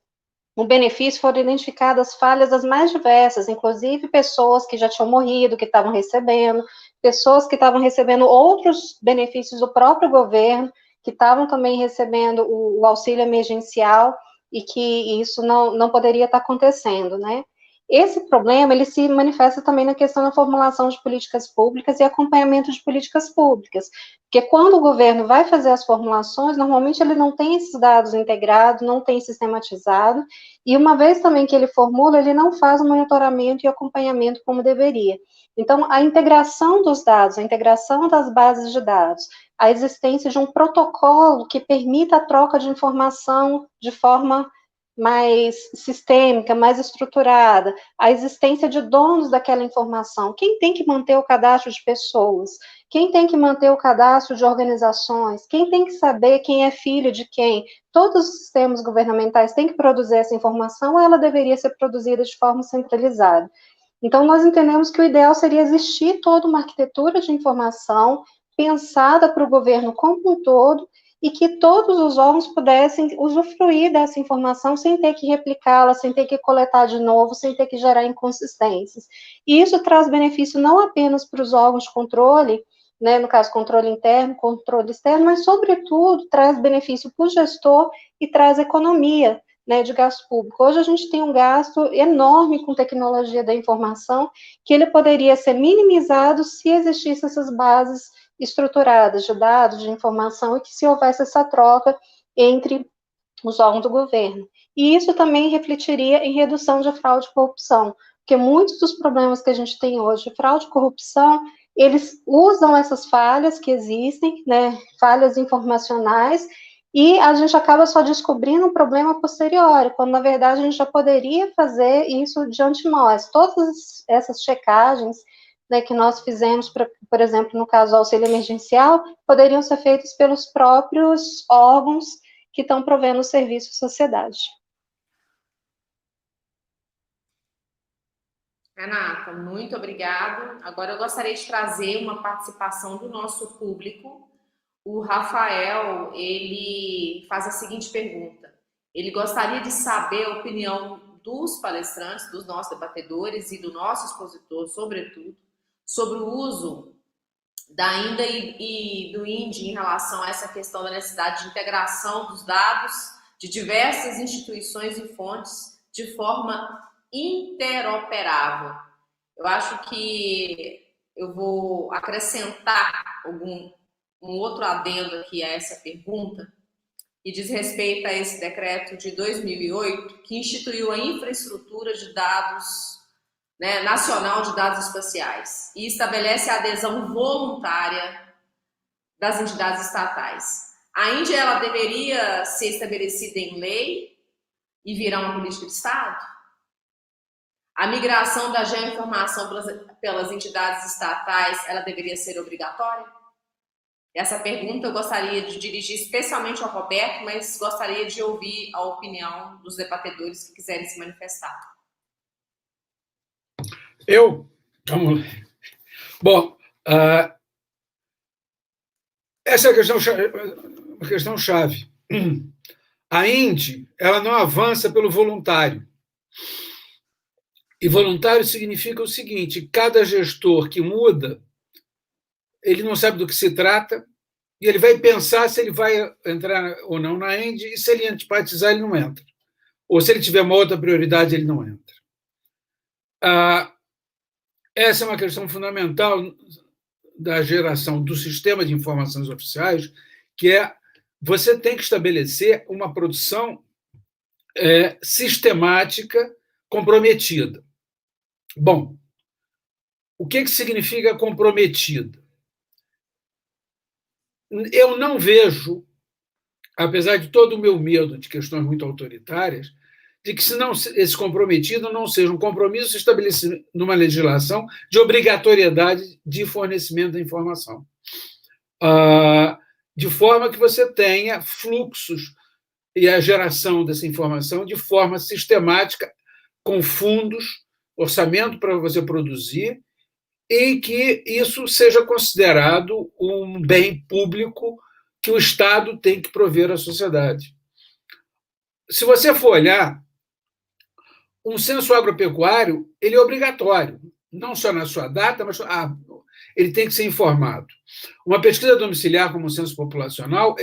o benefício, foram identificadas falhas das mais diversas, inclusive pessoas que já tinham morrido, que estavam recebendo, pessoas que estavam recebendo outros benefícios do próprio governo, que estavam também recebendo o auxílio emergencial, e que isso não poderia estar acontecendo, né? Esse problema, ele se manifesta também na questão da formulação de políticas públicas e acompanhamento de políticas públicas, porque quando o governo vai fazer as formulações, normalmente ele não tem esses dados integrados, não tem sistematizado, e uma vez também que ele formula, ele não faz o monitoramento e acompanhamento como deveria. Então, a integração dos dados, a integração das bases de dados, a existência de um protocolo que permita a troca de informação de forma mais sistêmica, mais estruturada, a existência de donos daquela informação, quem tem que manter o cadastro de pessoas, quem tem que manter o cadastro de organizações, quem tem que saber quem é filho de quem. Todos os sistemas governamentais têm que produzir essa informação, ou ela deveria ser produzida de forma centralizada. Então, nós entendemos que o ideal seria existir toda uma arquitetura de informação pensada para o governo como um todo, e que todos os órgãos pudessem usufruir dessa informação sem ter que replicá-la, sem ter que coletar de novo, sem ter que gerar inconsistências. E isso traz benefício não apenas para os órgãos de controle, né, no caso, controle interno, controle externo, mas, sobretudo, traz benefício para o gestor e traz economia, né, de gasto público. Hoje a gente tem um gasto enorme com tecnologia da informação, que ele poderia ser minimizado se existissem essas bases estruturadas de dados, de informação, e que se houvesse essa troca entre os órgãos do governo. E isso também refletiria em redução de fraude e corrupção, porque muitos dos problemas que a gente tem hoje, fraude e corrupção, eles usam essas falhas que existem, né, falhas informacionais, e a gente acaba só descobrindo um problema posterior, quando, na verdade, a gente já poderia fazer isso de antemão. Todas essas checagens, né, que nós fizemos, por exemplo, no caso do auxílio emergencial, poderiam ser feitos pelos próprios órgãos que estão provendo o serviço à sociedade.
Renata, muito obrigada. Agora eu gostaria de trazer uma participação do nosso público. O Rafael, ele faz a seguinte pergunta. Ele gostaria de saber a opinião dos palestrantes, dos nossos debatedores e do nosso expositor, sobretudo, sobre o uso da INDA e do INDE em relação a essa questão da necessidade de integração dos dados de diversas instituições e fontes de forma interoperável. Eu acho que eu vou acrescentar um outro adendo aqui a essa pergunta, que diz respeito a esse decreto de 2008, que instituiu a infraestrutura de dados, né, nacional de dados espaciais, e estabelece a adesão voluntária das entidades estatais. A Índia, ela deveria ser estabelecida em lei e virar uma política de Estado? A migração da geoinformação pelas entidades estatais, ela deveria ser obrigatória? Essa pergunta eu gostaria de dirigir especialmente ao Roberto, mas gostaria de ouvir a opinião dos debatedores que quiserem se manifestar.
Vamos lá. Bom, essa é a questão chave. A INDE, ela não avança pelo voluntário. E voluntário significa o seguinte: cada gestor que muda, ele não sabe do que se trata, e ele vai pensar se ele vai entrar ou não na INDE, e se ele antipatizar, ele não entra. Ou se ele tiver uma outra prioridade, ele não entra. Essa é uma questão fundamental da geração do sistema de informações oficiais, que é você tem que estabelecer uma produção sistemática, comprometida. Bom, o que significa comprometida? Eu não vejo, apesar de todo o meu medo de questões muito autoritárias, de que esse comprometido não seja um compromisso estabelecido numa legislação de obrigatoriedade de fornecimento da informação. De forma que você tenha fluxos e a geração dessa informação de forma sistemática, com fundos, orçamento para você produzir, e que isso seja considerado um bem público que o Estado tem que prover à sociedade. Se você for olhar, um censo agropecuário, ele é obrigatório, não só na sua data, mas ele tem que ser informado. Uma pesquisa domiciliar como o censo populacional,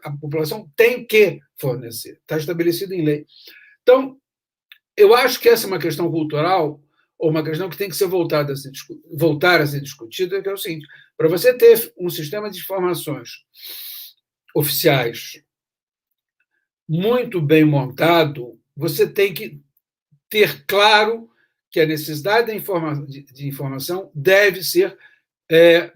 a população tem que fornecer, está estabelecido em lei. Então, eu acho que essa é uma questão cultural, ou uma questão que tem que ser voltar a ser discutida, que é o seguinte: para você ter um sistema de informações oficiais muito bem montado, você tem que ter claro que a necessidade de informação deve ser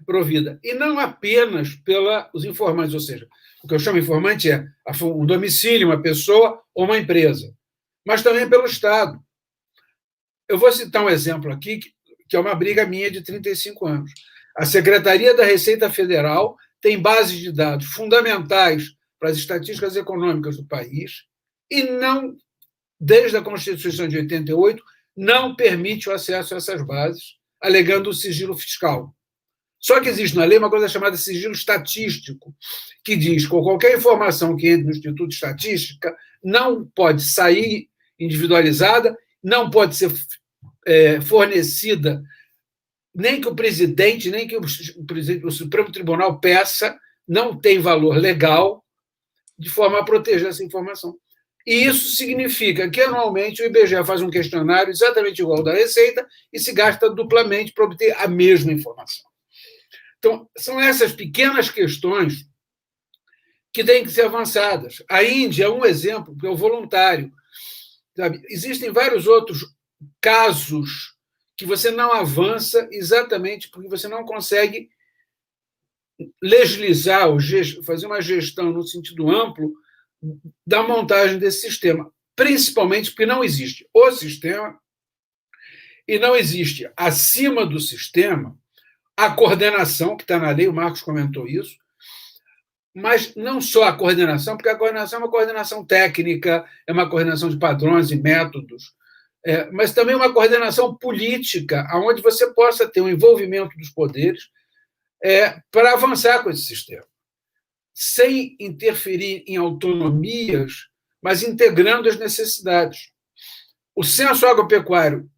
provida, e não apenas pelos informantes, ou seja, o que eu chamo de informante é um domicílio, uma pessoa ou uma empresa, mas também pelo Estado. Eu vou citar um exemplo aqui, que é uma briga minha de 35 anos. A Secretaria da Receita Federal tem bases de dados fundamentais para as estatísticas econômicas do país e não, desde a Constituição de 88, não permite o acesso a essas bases, alegando o sigilo fiscal. Só que existe na lei uma coisa chamada sigilo estatístico, que diz que qualquer informação que entre no Instituto de Estatística não pode sair individualizada, não pode ser fornecida nem que o presidente, nem que o Supremo Tribunal peça, não tem valor legal, de forma a proteger essa informação. E isso significa que, anualmente, o IBGE faz um questionário exatamente igual ao da Receita e se gasta duplamente para obter a mesma informação. Então, são essas pequenas questões que têm que ser avançadas. A Índia é um exemplo, porque é o voluntário. Sabe? Existem vários outros casos que você não avança exatamente porque você não consegue legislizar ou fazer uma gestão no sentido amplo da montagem desse sistema, principalmente porque não existe o sistema e não existe, acima do sistema, a coordenação, que está na lei, o Marcos comentou isso, mas não só a coordenação, porque a coordenação é uma coordenação técnica, é uma coordenação de padrões e métodos, mas também uma coordenação política, onde você possa ter um envolvimento dos poderes para avançar com esse sistema, sem interferir em autonomias, mas integrando as necessidades. O censo agropecuário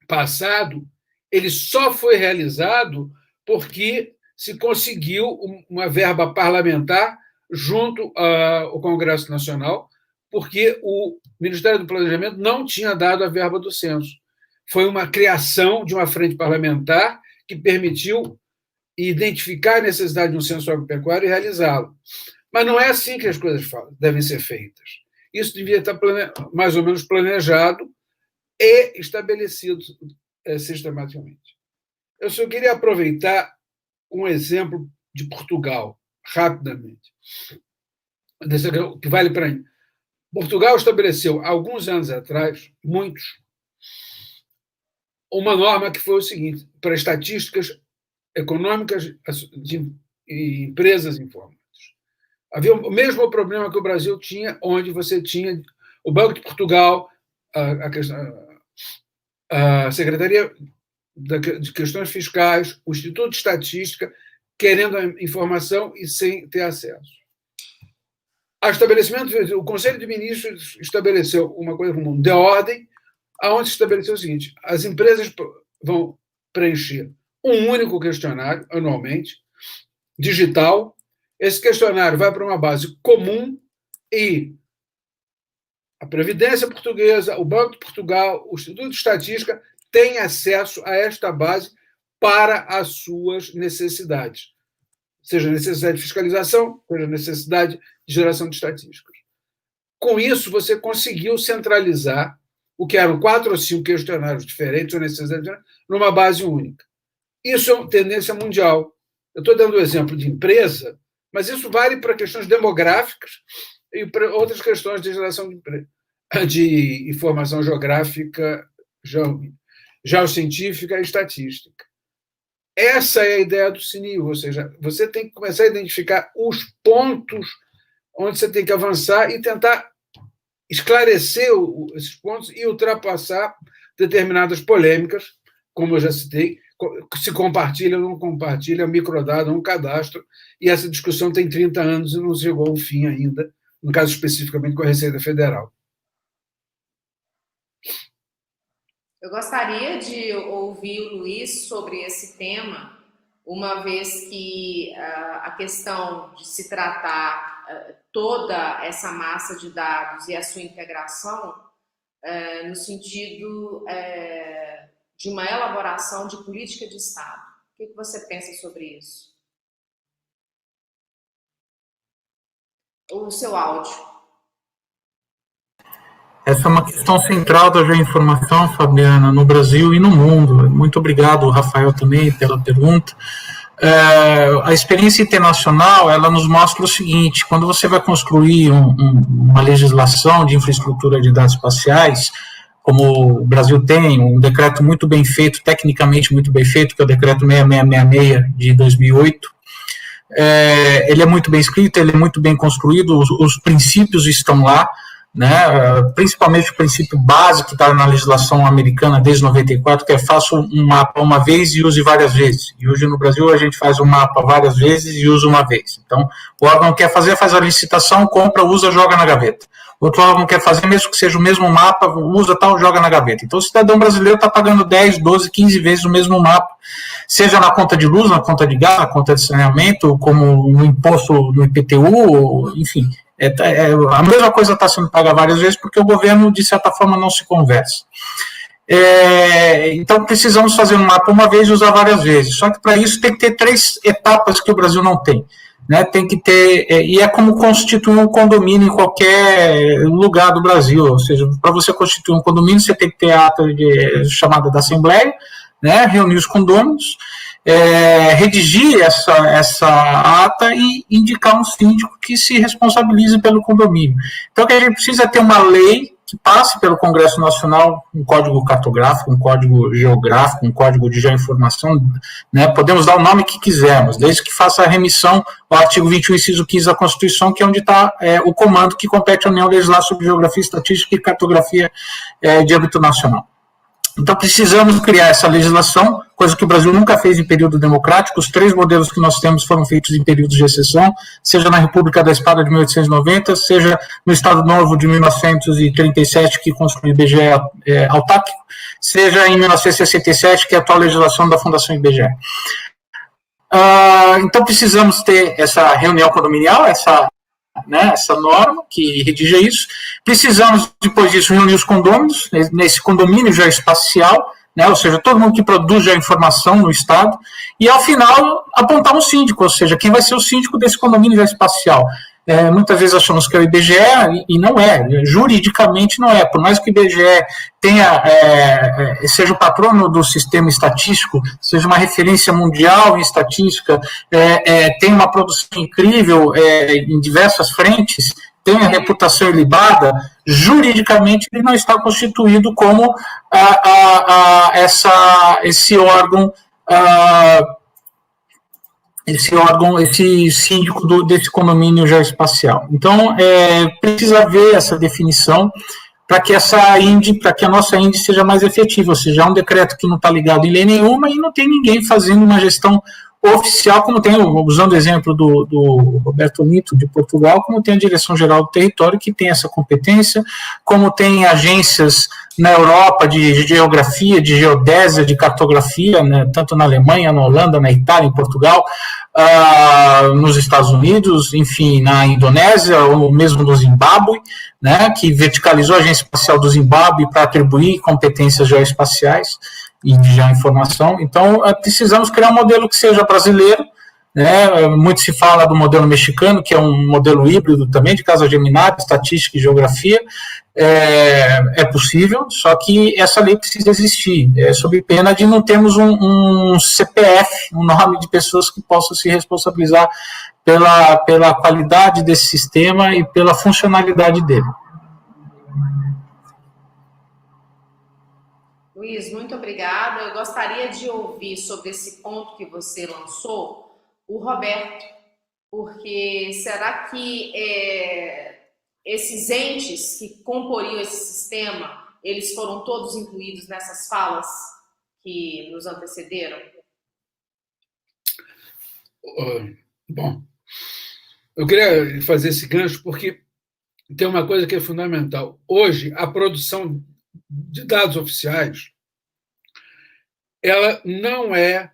passado, ele só foi realizado porque se conseguiu uma verba parlamentar junto ao Congresso Nacional, porque o Ministério do Planejamento não tinha dado a verba do censo. Foi uma criação de uma frente parlamentar que permitiu identificar a necessidade de um censo agropecuário e realizá-lo. Mas não é assim que as coisas devem ser feitas. Isso devia estar mais ou menos planejado e estabelecido sistematicamente. Eu só queria aproveitar um exemplo de Portugal, rapidamente, que vale para mim. Portugal estabeleceu, há alguns anos atrás, uma norma que foi o seguinte, para estatísticas econômicas de empresas informáticas. Havia o mesmo problema que o Brasil tinha, onde você tinha o Banco de Portugal, a Secretaria de Questões Fiscais, o Instituto de Estatística, querendo a informação e sem ter acesso. O Conselho de Ministros estabeleceu uma coisa comum, de ordem, onde se estabeleceu o seguinte: as empresas vão preencher um único questionário, anualmente, digital. Esse questionário vai para uma base comum e a Previdência Portuguesa, o Banco de Portugal, o Instituto de Estatística têm acesso a esta base para as suas necessidades. Seja necessidade de fiscalização, seja necessidade de geração de estatísticas. Com isso, você conseguiu centralizar o que eram 4 ou 5 questionários diferentes ou necessidades diferentes numa base única. Isso é uma tendência mundial. Eu estou dando o exemplo de empresa, mas isso vale para questões demográficas e para outras questões de geração de informação geográfica, geocientífica e estatística. Essa é a ideia do CNIL, ou seja, você tem que começar a identificar os pontos onde você tem que avançar e tentar esclarecer esses pontos e ultrapassar determinadas polêmicas, como eu já citei, se compartilha ou não compartilha, microdado ou um cadastro, e essa discussão tem 30 anos e não chegou ao fim ainda, no caso especificamente com a Receita Federal.
Eu gostaria de ouvir o Luiz sobre esse tema, uma vez que a questão de se tratar toda essa massa de dados e a sua integração no sentido de uma elaboração de política de Estado. O que você pensa sobre isso? O seu áudio.
Essa é uma questão central da geoinformação, Fabiana, no Brasil e no mundo. Muito obrigado, Rafael, também, pela pergunta. A experiência internacional, ela nos mostra o seguinte: quando você vai construir uma legislação de infraestrutura de dados espaciais, como o Brasil tem, um decreto muito bem feito, tecnicamente muito bem feito, que é o decreto 6666 de 2008, ele é muito bem escrito, ele é muito bem construído, os princípios estão lá, né, principalmente o princípio básico que está na legislação americana desde 94, que é faça um mapa uma vez e use várias vezes. E hoje no Brasil a gente faz um mapa várias vezes e usa uma vez. Então, o órgão quer fazer, faz a licitação, compra, usa, joga na gaveta. Outro órgão quer fazer, mesmo que seja o mesmo mapa, usa tal, joga na gaveta. Então, o cidadão brasileiro está pagando 10, 12, 15 vezes o mesmo mapa, seja na conta de luz, na conta de gás, na conta de saneamento, como no imposto, no IPTU, enfim. A mesma coisa está sendo paga várias vezes, porque o governo, de certa forma, não se conversa. Então, precisamos fazer um mapa uma vez e usar várias vezes. Só que, para isso, tem que ter 3 etapas que o Brasil não tem. Né? Tem que ter, e é como constituir um condomínio em qualquer lugar do Brasil. Ou seja, para você constituir um condomínio, você tem que ter a ata chamada da Assembleia, né? Reunir os condôminos, redigir essa ata e indicar um síndico que se responsabilize pelo condomínio. Então, o que a gente precisa é ter uma lei que passe pelo Congresso Nacional, um código cartográfico, um código geográfico, um código de geoinformação, né? Podemos dar o nome que quisermos, desde que faça a remissão ao artigo 21, inciso 15 da Constituição, que é onde está o comando que compete à União legislar sobre geografia, estatística e cartografia de âmbito nacional. Então, precisamos criar essa legislação, coisa que o Brasil nunca fez em período democrático. Os 3 modelos que nós temos foram feitos em períodos de exceção, seja na República da Espada de 1890, seja no Estado Novo de 1937, que construiu o IBGE autárquico, seja em 1967, que é a atual legislação da Fundação IBGE. Então, precisamos ter essa reunião condominial, essa norma que redija isso. Precisamos, depois disso, reunir os condôminos, nesse condomínio geoespacial, né, ou seja, todo mundo que produz geoinformação no Estado, e, ao final, apontar um síndico, ou seja, quem vai ser o síndico desse condomínio geoespacial. Muitas vezes achamos que é o IBGE, e não é, juridicamente não é, por mais que o IBGE seja o patrono do sistema estatístico, seja uma referência mundial em estatística, tem uma produção incrível em diversas frentes, tem a reputação ilibada, juridicamente ele não está constituído como esse órgão, esse síndico desse condomínio geoespacial. Então, precisa haver essa definição para que a nossa INDE seja mais efetiva, ou seja, é um decreto que não está ligado em lei nenhuma e não tem ninguém fazendo uma gestão oficial, como tem, usando o exemplo do Roberto Nito, de Portugal, como tem a Direção-Geral do Território, que tem essa competência, como tem agências na Europa de geografia, de geodésia, de cartografia, né, tanto na Alemanha, na Holanda, na Itália, em Portugal, nos Estados Unidos, enfim, na Indonésia, ou mesmo no Zimbábue, né, que verticalizou a Agência Espacial do Zimbábue para atribuir competências geoespaciais e de geoinformação. Então, precisamos criar um modelo que seja brasileiro, né? Muito se fala do modelo mexicano, que é um modelo híbrido também, de casa geminada, estatística e geografia. É possível, só que essa lei precisa existir, sob pena de não termos um CPF, um nome de pessoas que possam se responsabilizar pela qualidade desse sistema e pela funcionalidade dele.
Luiz, muito obrigada. Eu gostaria de ouvir sobre esse ponto que você lançou o Roberto, porque será que esses entes que comporiam esse sistema, eles foram todos incluídos nessas falas que nos antecederam?
Bom, eu queria fazer esse gancho porque tem uma coisa que é fundamental. Hoje, a produção de dados oficiais, ela não é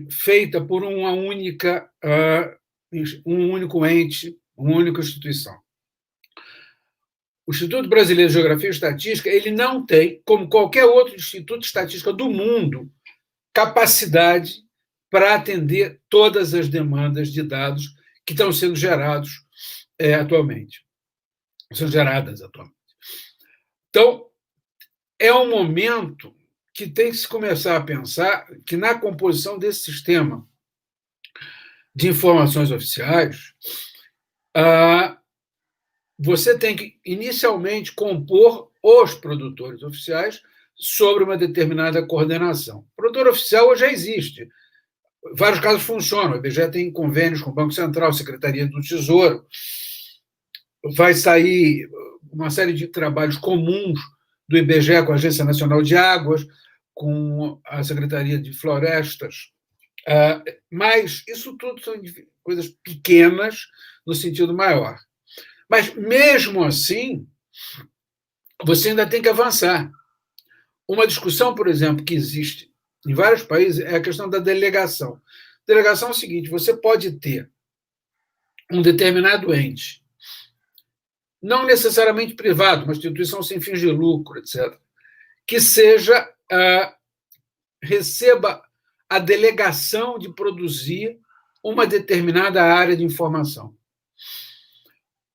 feita por um único ente, uma única instituição. O Instituto Brasileiro de Geografia e Estatística, ele não tem, como qualquer outro instituto de estatística do mundo, capacidade para atender todas as demandas de dados que estão sendo gerados atualmente. São geradas atualmente. Então, é um momento que tem que se começar a pensar que na composição desse sistema de informações oficiais você tem que, inicialmente, compor os produtores oficiais sobre uma determinada coordenação. O produtor oficial já existe. Vários casos funcionam. O IBGE tem convênios com o Banco Central, Secretaria do Tesouro. Vai sair uma série de trabalhos comuns do IBGE com a Agência Nacional de Águas, com a Secretaria de Florestas. Mas isso tudo são coisas pequenas no sentido maior. Mas, mesmo assim, você ainda tem que avançar. Uma discussão, por exemplo, que existe em vários países é a questão da delegação. Delegação é o seguinte: você pode ter um determinado ente, não necessariamente privado, uma instituição sem fins de lucro, etc., que receba a delegação de produzir uma determinada área de informação.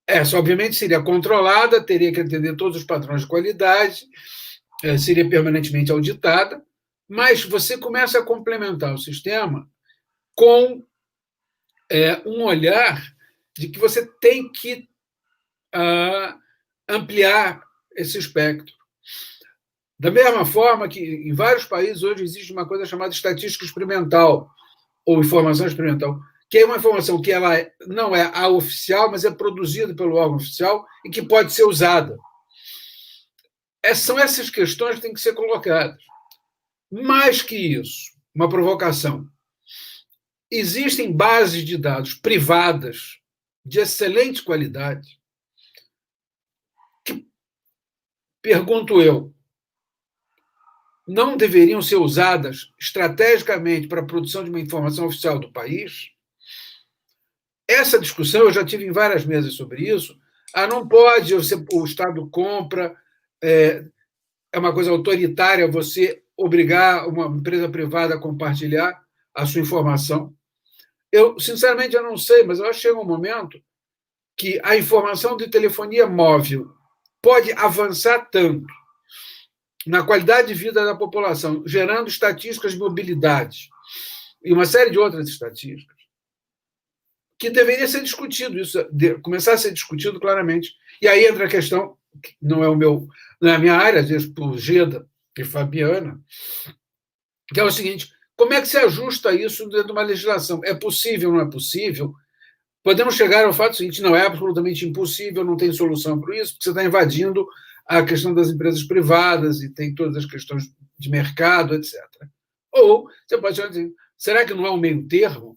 Essa, obviamente, seria controlada, teria que atender todos os padrões de qualidade, seria permanentemente auditada, mas você começa a complementar o sistema com um olhar de que você tem que ampliar esse espectro. Da mesma forma que em vários países hoje existe uma coisa chamada estatística experimental, ou informação experimental, que é uma informação que ela não é a oficial, mas é produzida pelo órgão oficial e que pode ser usada. São essas questões que têm que ser colocadas. Mais que isso, uma provocação. Existem bases de dados privadas de excelente qualidade que, pergunto eu, não deveriam ser usadas estrategicamente para a produção de uma informação oficial do país? Essa discussão eu já tive em várias mesas sobre isso. Não pode, o Estado compra, é uma coisa autoritária você obrigar uma empresa privada a compartilhar a sua informação. Eu, sinceramente, eu não sei, mas eu acho que chega um momento que a informação de telefonia móvel pode avançar tanto na qualidade de vida da população, gerando estatísticas de mobilidade e uma série de outras estatísticas, que deveria ser discutido, isso começar a ser discutido claramente. E aí entra a questão, que não é a minha área, às vezes por Geda e Fabiana, que é o seguinte: como é que se ajusta isso dentro de uma legislação? É possível, não é possível? Podemos chegar ao fato seguinte: não é absolutamente impossível, não tem solução para isso, porque você está invadindo a questão das empresas privadas e tem todas as questões de mercado, etc. Ou você pode dizer: será que não há um meio termo?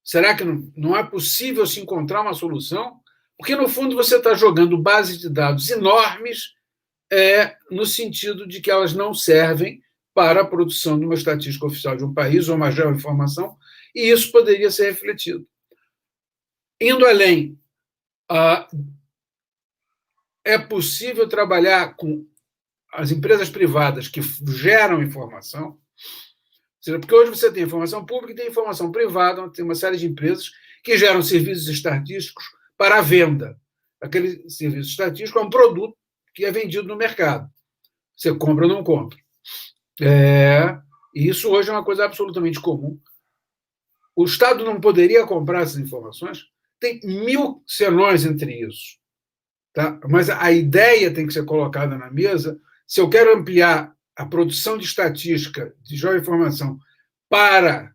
Será que não é possível se encontrar uma solução? Porque, no fundo, você está jogando bases de dados enormes no sentido de que elas não servem para a produção de uma estatística oficial de um país ou uma geoinformação, e isso poderia ser refletido. Indo além, é possível trabalhar com as empresas privadas que geram informação, porque hoje você tem informação pública e tem informação privada, tem uma série de empresas que geram serviços estatísticos para a venda. Aquele serviço estatístico é um produto que é vendido no mercado. Você compra ou não compra. E isso hoje é uma coisa absolutamente comum. O Estado não poderia comprar essas informações? Tem 1000 senões entre isso. Tá? Mas a ideia tem que ser colocada na mesa. Se eu quero ampliar a produção de estatística, de geoinformação, para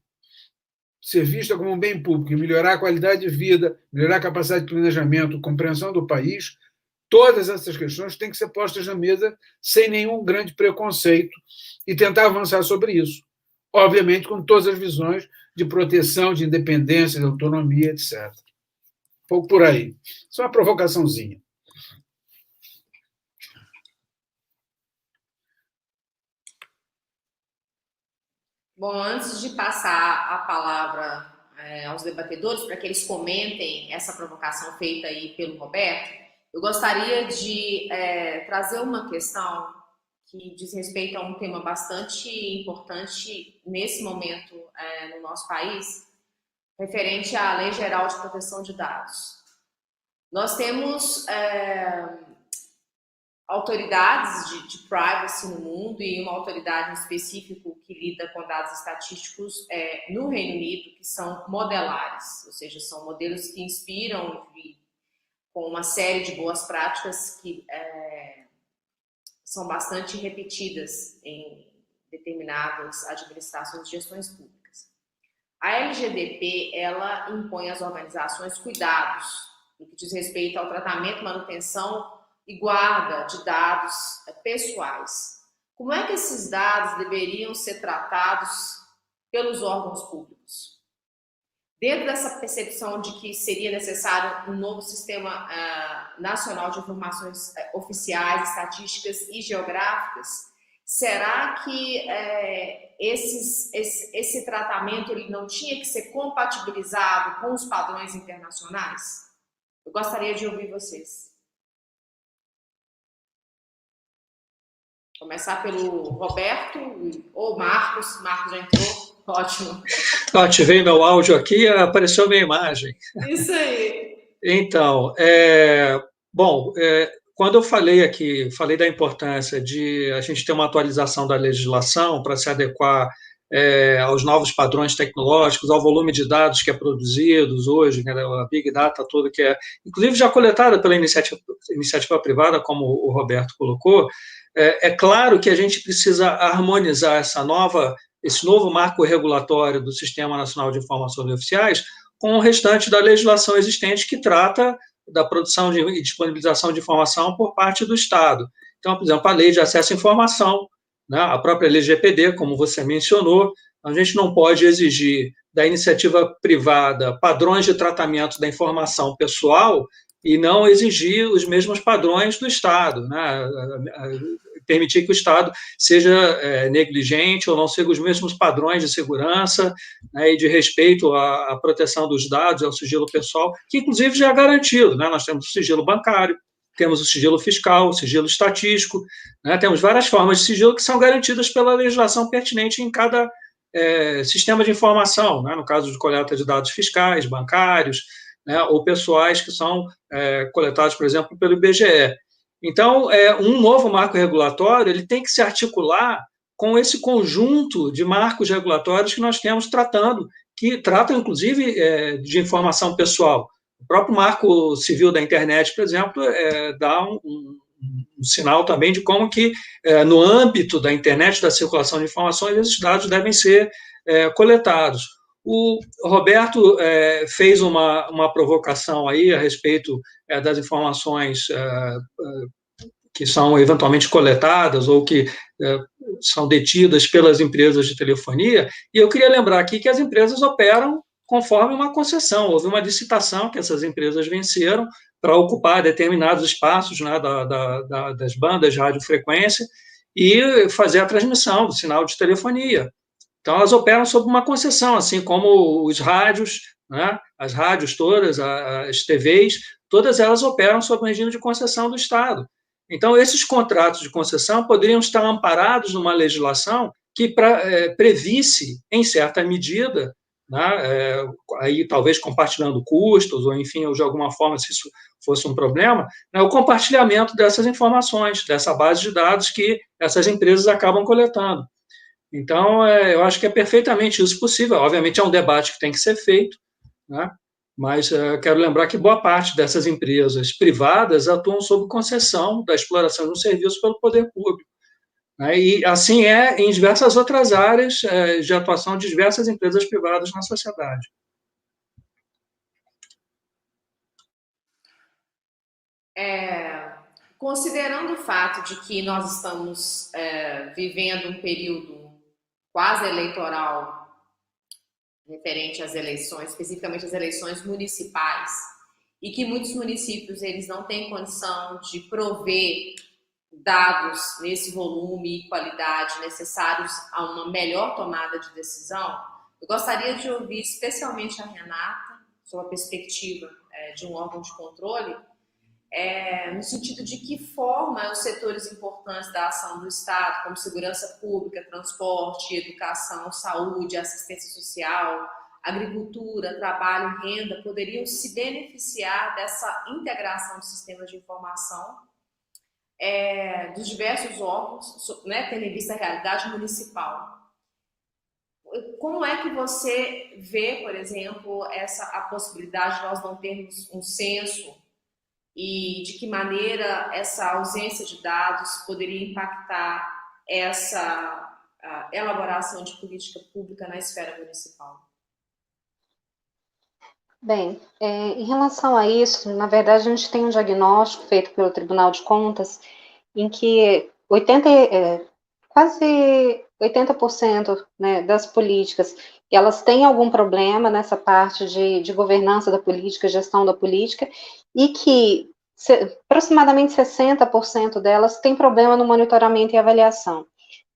ser vista como um bem público e melhorar a qualidade de vida, melhorar a capacidade de planejamento, compreensão do país, todas essas questões têm que ser postas na mesa sem nenhum grande preconceito e tentar avançar sobre isso. Obviamente, com todas as visões de proteção, de independência, de autonomia, etc. Um pouco por aí. Isso é uma provocaçãozinha.
Bom, antes de passar a palavra aos debatedores, para que eles comentem essa provocação feita aí pelo Roberto, eu gostaria de trazer uma questão que diz respeito a um tema bastante importante nesse momento no nosso país, referente à Lei Geral de Proteção de Dados. Nós temos autoridades de privacy no mundo e uma autoridade em específico que lida com dados estatísticos no Reino Unido, que são modelares, ou seja, são modelos que inspiram com uma série de boas práticas que são bastante repetidas em determinadas administrações e gestões públicas. A LGDP, ela impõe às organizações cuidados no que diz respeito ao tratamento, manutenção e guarda de dados pessoais. Como é que esses dados deveriam ser tratados pelos órgãos públicos? Dentro dessa percepção de que seria necessário um novo sistema nacional de informações oficiais, estatísticas e geográficas, será que esse tratamento ele não tinha que ser compatibilizado com os padrões internacionais? Eu gostaria de ouvir vocês. Começar pelo Roberto ou Marcos. Marcos já entrou. Ótimo.
Ativei meu áudio aqui, apareceu minha imagem.
Isso aí.
Então, quando eu falei da importância de a gente ter uma atualização da legislação para se adequar aos novos padrões tecnológicos, ao volume de dados que é produzido hoje, né, a Big Data toda que é, inclusive já coletada pela iniciativa privada, como o Roberto colocou, é claro que a gente precisa harmonizar esse novo marco regulatório do Sistema Nacional de Informações Oficiais com o restante da legislação existente que trata da produção e disponibilização de informação por parte do Estado. Então, por exemplo, a Lei de Acesso à Informação, né, a própria LGPD, como você mencionou, a gente não pode exigir da iniciativa privada padrões de tratamento da informação pessoal e não exigir os mesmos padrões do Estado, né? Permitir que o Estado seja negligente ou não siga os mesmos padrões de segurança, né, e de respeito à proteção dos dados, ao sigilo pessoal, que inclusive já é garantido, né? Nós temos o sigilo bancário, temos o sigilo fiscal, o sigilo estatístico, né? Temos várias formas de sigilo que são garantidas pela legislação pertinente em cada sistema de informação, né? No caso de coleta de dados fiscais, bancários, né, ou pessoais que são coletados, por exemplo, pelo IBGE. Então, um novo marco regulatório ele tem que se articular com esse conjunto de marcos regulatórios que nós temos que tratam, inclusive, de informação pessoal. O próprio Marco Civil da Internet, por exemplo, dá um sinal também de como que, no âmbito da internet, da circulação de informações, esses dados devem ser coletados. O Roberto fez uma provocação aí a respeito das informações que são eventualmente coletadas ou que são detidas pelas empresas de telefonia, e eu queria lembrar aqui que as empresas operam conforme uma concessão. Houve uma licitação que essas empresas venceram para ocupar determinados espaços, né, das bandas de radiofrequência e fazer a transmissão do sinal de telefonia. Então, elas operam sob uma concessão, assim como os rádios, né, as rádios todas, as TVs, todas elas operam sob um regime de concessão do Estado. Então, esses contratos de concessão poderiam estar amparados numa legislação que previsse, em certa medida, né, aí talvez compartilhando custos, ou enfim, ou de alguma forma, se isso fosse um problema, né, o compartilhamento dessas informações, dessa base de dados que essas empresas acabam coletando. Então, eu acho que é perfeitamente isso possível. Obviamente, é um debate que tem que ser feito, né? Mas quero lembrar que boa parte dessas empresas privadas atuam sob concessão da exploração de um serviço pelo poder público, né? E assim é em diversas outras áreas de atuação de diversas empresas privadas na sociedade.
Considerando o fato de que nós estamos vivendo um período quase eleitoral referente às eleições, especificamente às eleições municipais, e que muitos municípios eles não têm condição de prover dados nesse volume e qualidade necessários a uma melhor tomada de decisão, eu gostaria de ouvir especialmente a Renata, sob a perspectiva de um órgão de controle, no sentido de que forma os setores importantes da ação do Estado, como segurança pública, transporte, educação, saúde, assistência social, agricultura, trabalho, renda, poderiam se beneficiar dessa integração de sistemas de informação dos diversos órgãos, né, tendo em vista a realidade municipal. Como é que você vê, por exemplo, a possibilidade de nós não termos um censo e de que maneira essa ausência de dados poderia impactar essa elaboração de política pública na esfera municipal?
Bem, em relação a isso, na verdade, a gente tem um diagnóstico feito pelo Tribunal de Contas em que quase 80%, né, das políticas, elas têm algum problema nessa parte de governança da política, gestão da política, e que aproximadamente 60% delas têm problema no monitoramento e avaliação.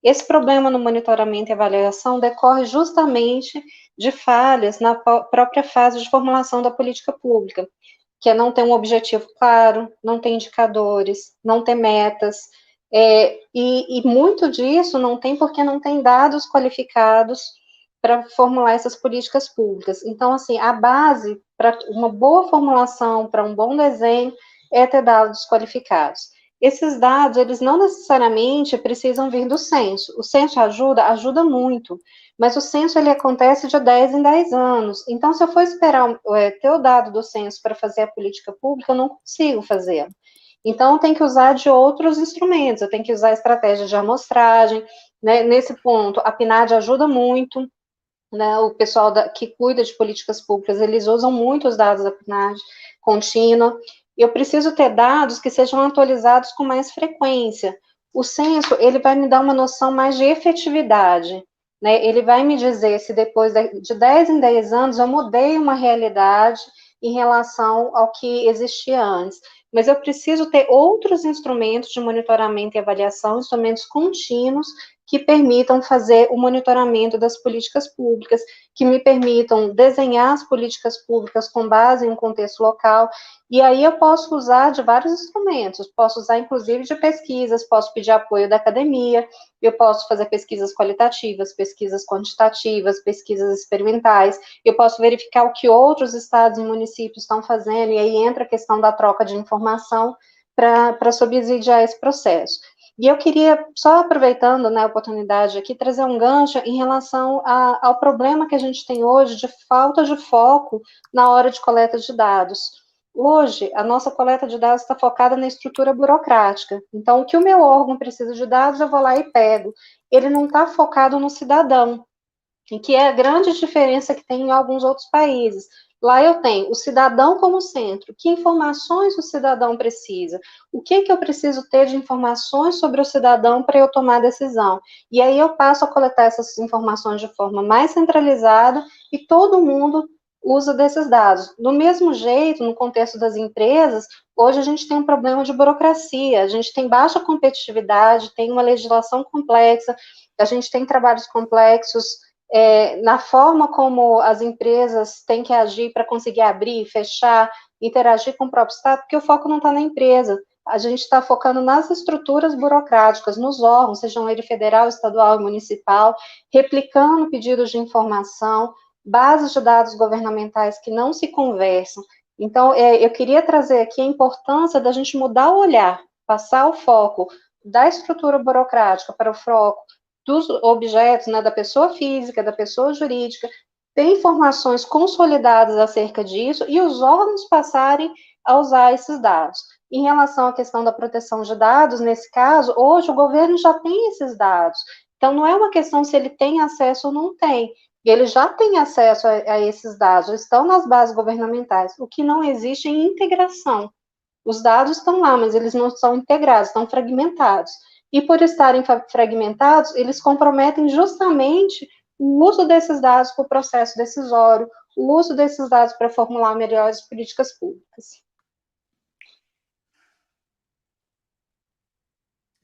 Esse problema no monitoramento e avaliação decorre justamente de falhas na própria fase de formulação da política pública, que é não ter um objetivo claro, não ter indicadores, não ter metas, e muito disso não tem porque não tem dados qualificados para formular essas políticas públicas. Então, assim, a base para uma boa formulação, para um bom desenho, é ter dados qualificados. Esses dados, eles não necessariamente precisam vir do censo. O censo ajuda muito, mas o censo, ele acontece de 10 em 10 anos. Então, se eu for esperar ter o dado do censo para fazer a política pública, eu não consigo fazer. Então, eu tenho que usar de outros instrumentos, eu tenho que usar estratégia de amostragem, né? Nesse ponto, a PNAD ajuda muito, né? O pessoal que cuida de políticas públicas, eles usam muito os dados da PNAD contínua. Eu preciso ter dados que sejam atualizados com mais frequência. O censo, ele vai me dar uma noção mais de efetividade, né? Ele vai me dizer se depois de 10 em 10 anos eu mudei uma realidade em relação ao que existia antes. Mas eu preciso ter outros instrumentos de monitoramento e avaliação, instrumentos contínuos, que permitam fazer o monitoramento das políticas públicas, que me permitam desenhar as políticas públicas com base em um contexto local, e aí eu posso usar de vários instrumentos, posso usar inclusive de pesquisas, posso pedir apoio da academia, eu posso fazer pesquisas qualitativas, pesquisas quantitativas, pesquisas experimentais, eu posso verificar o que outros estados e municípios estão fazendo, e aí entra a questão da troca de informação para subsidiar esse processo. E eu queria, só aproveitando, né, a oportunidade aqui, trazer um gancho em relação ao problema que a gente tem hoje de falta de foco na hora de coleta de dados. Hoje, a nossa coleta de dados está focada na estrutura burocrática. Então, o que o meu órgão precisa de dados, eu vou lá e pego. Ele não está focado no cidadão, que é a grande diferença que tem em alguns outros países. Lá eu tenho o cidadão como centro. Que informações o cidadão precisa? O que eu preciso ter de informações sobre o cidadão para eu tomar decisão? E aí eu passo a coletar essas informações de forma mais centralizada e todo mundo usa desses dados. Do mesmo jeito, no contexto das empresas, hoje a gente tem um problema de burocracia, a gente tem baixa competitividade, tem uma legislação complexa, a gente tem trabalhos complexos, na forma como as empresas têm que agir para conseguir abrir, fechar, interagir com o próprio Estado, porque o foco não está na empresa. A gente está focando nas estruturas burocráticas, nos órgãos, sejam ele federal, estadual e municipal, replicando pedidos de informação, bases de dados governamentais que não se conversam. Então, eu queria trazer aqui a importância da gente mudar o olhar, passar o foco da estrutura burocrática para o foco dos objetos, né, da pessoa física, da pessoa jurídica, ter informações consolidadas acerca disso e os órgãos passarem a usar esses dados. Em relação à questão da proteção de dados, nesse caso, hoje o governo já tem esses dados. Então, não é uma questão se ele tem acesso ou não tem. Ele já tem acesso a esses dados, estão nas bases governamentais. O que não existe é integração. Os dados estão lá, mas eles não são integrados, estão fragmentados. E por estarem fragmentados, eles comprometem justamente o uso desses dados para o processo decisório, o uso desses dados para formular melhores políticas públicas.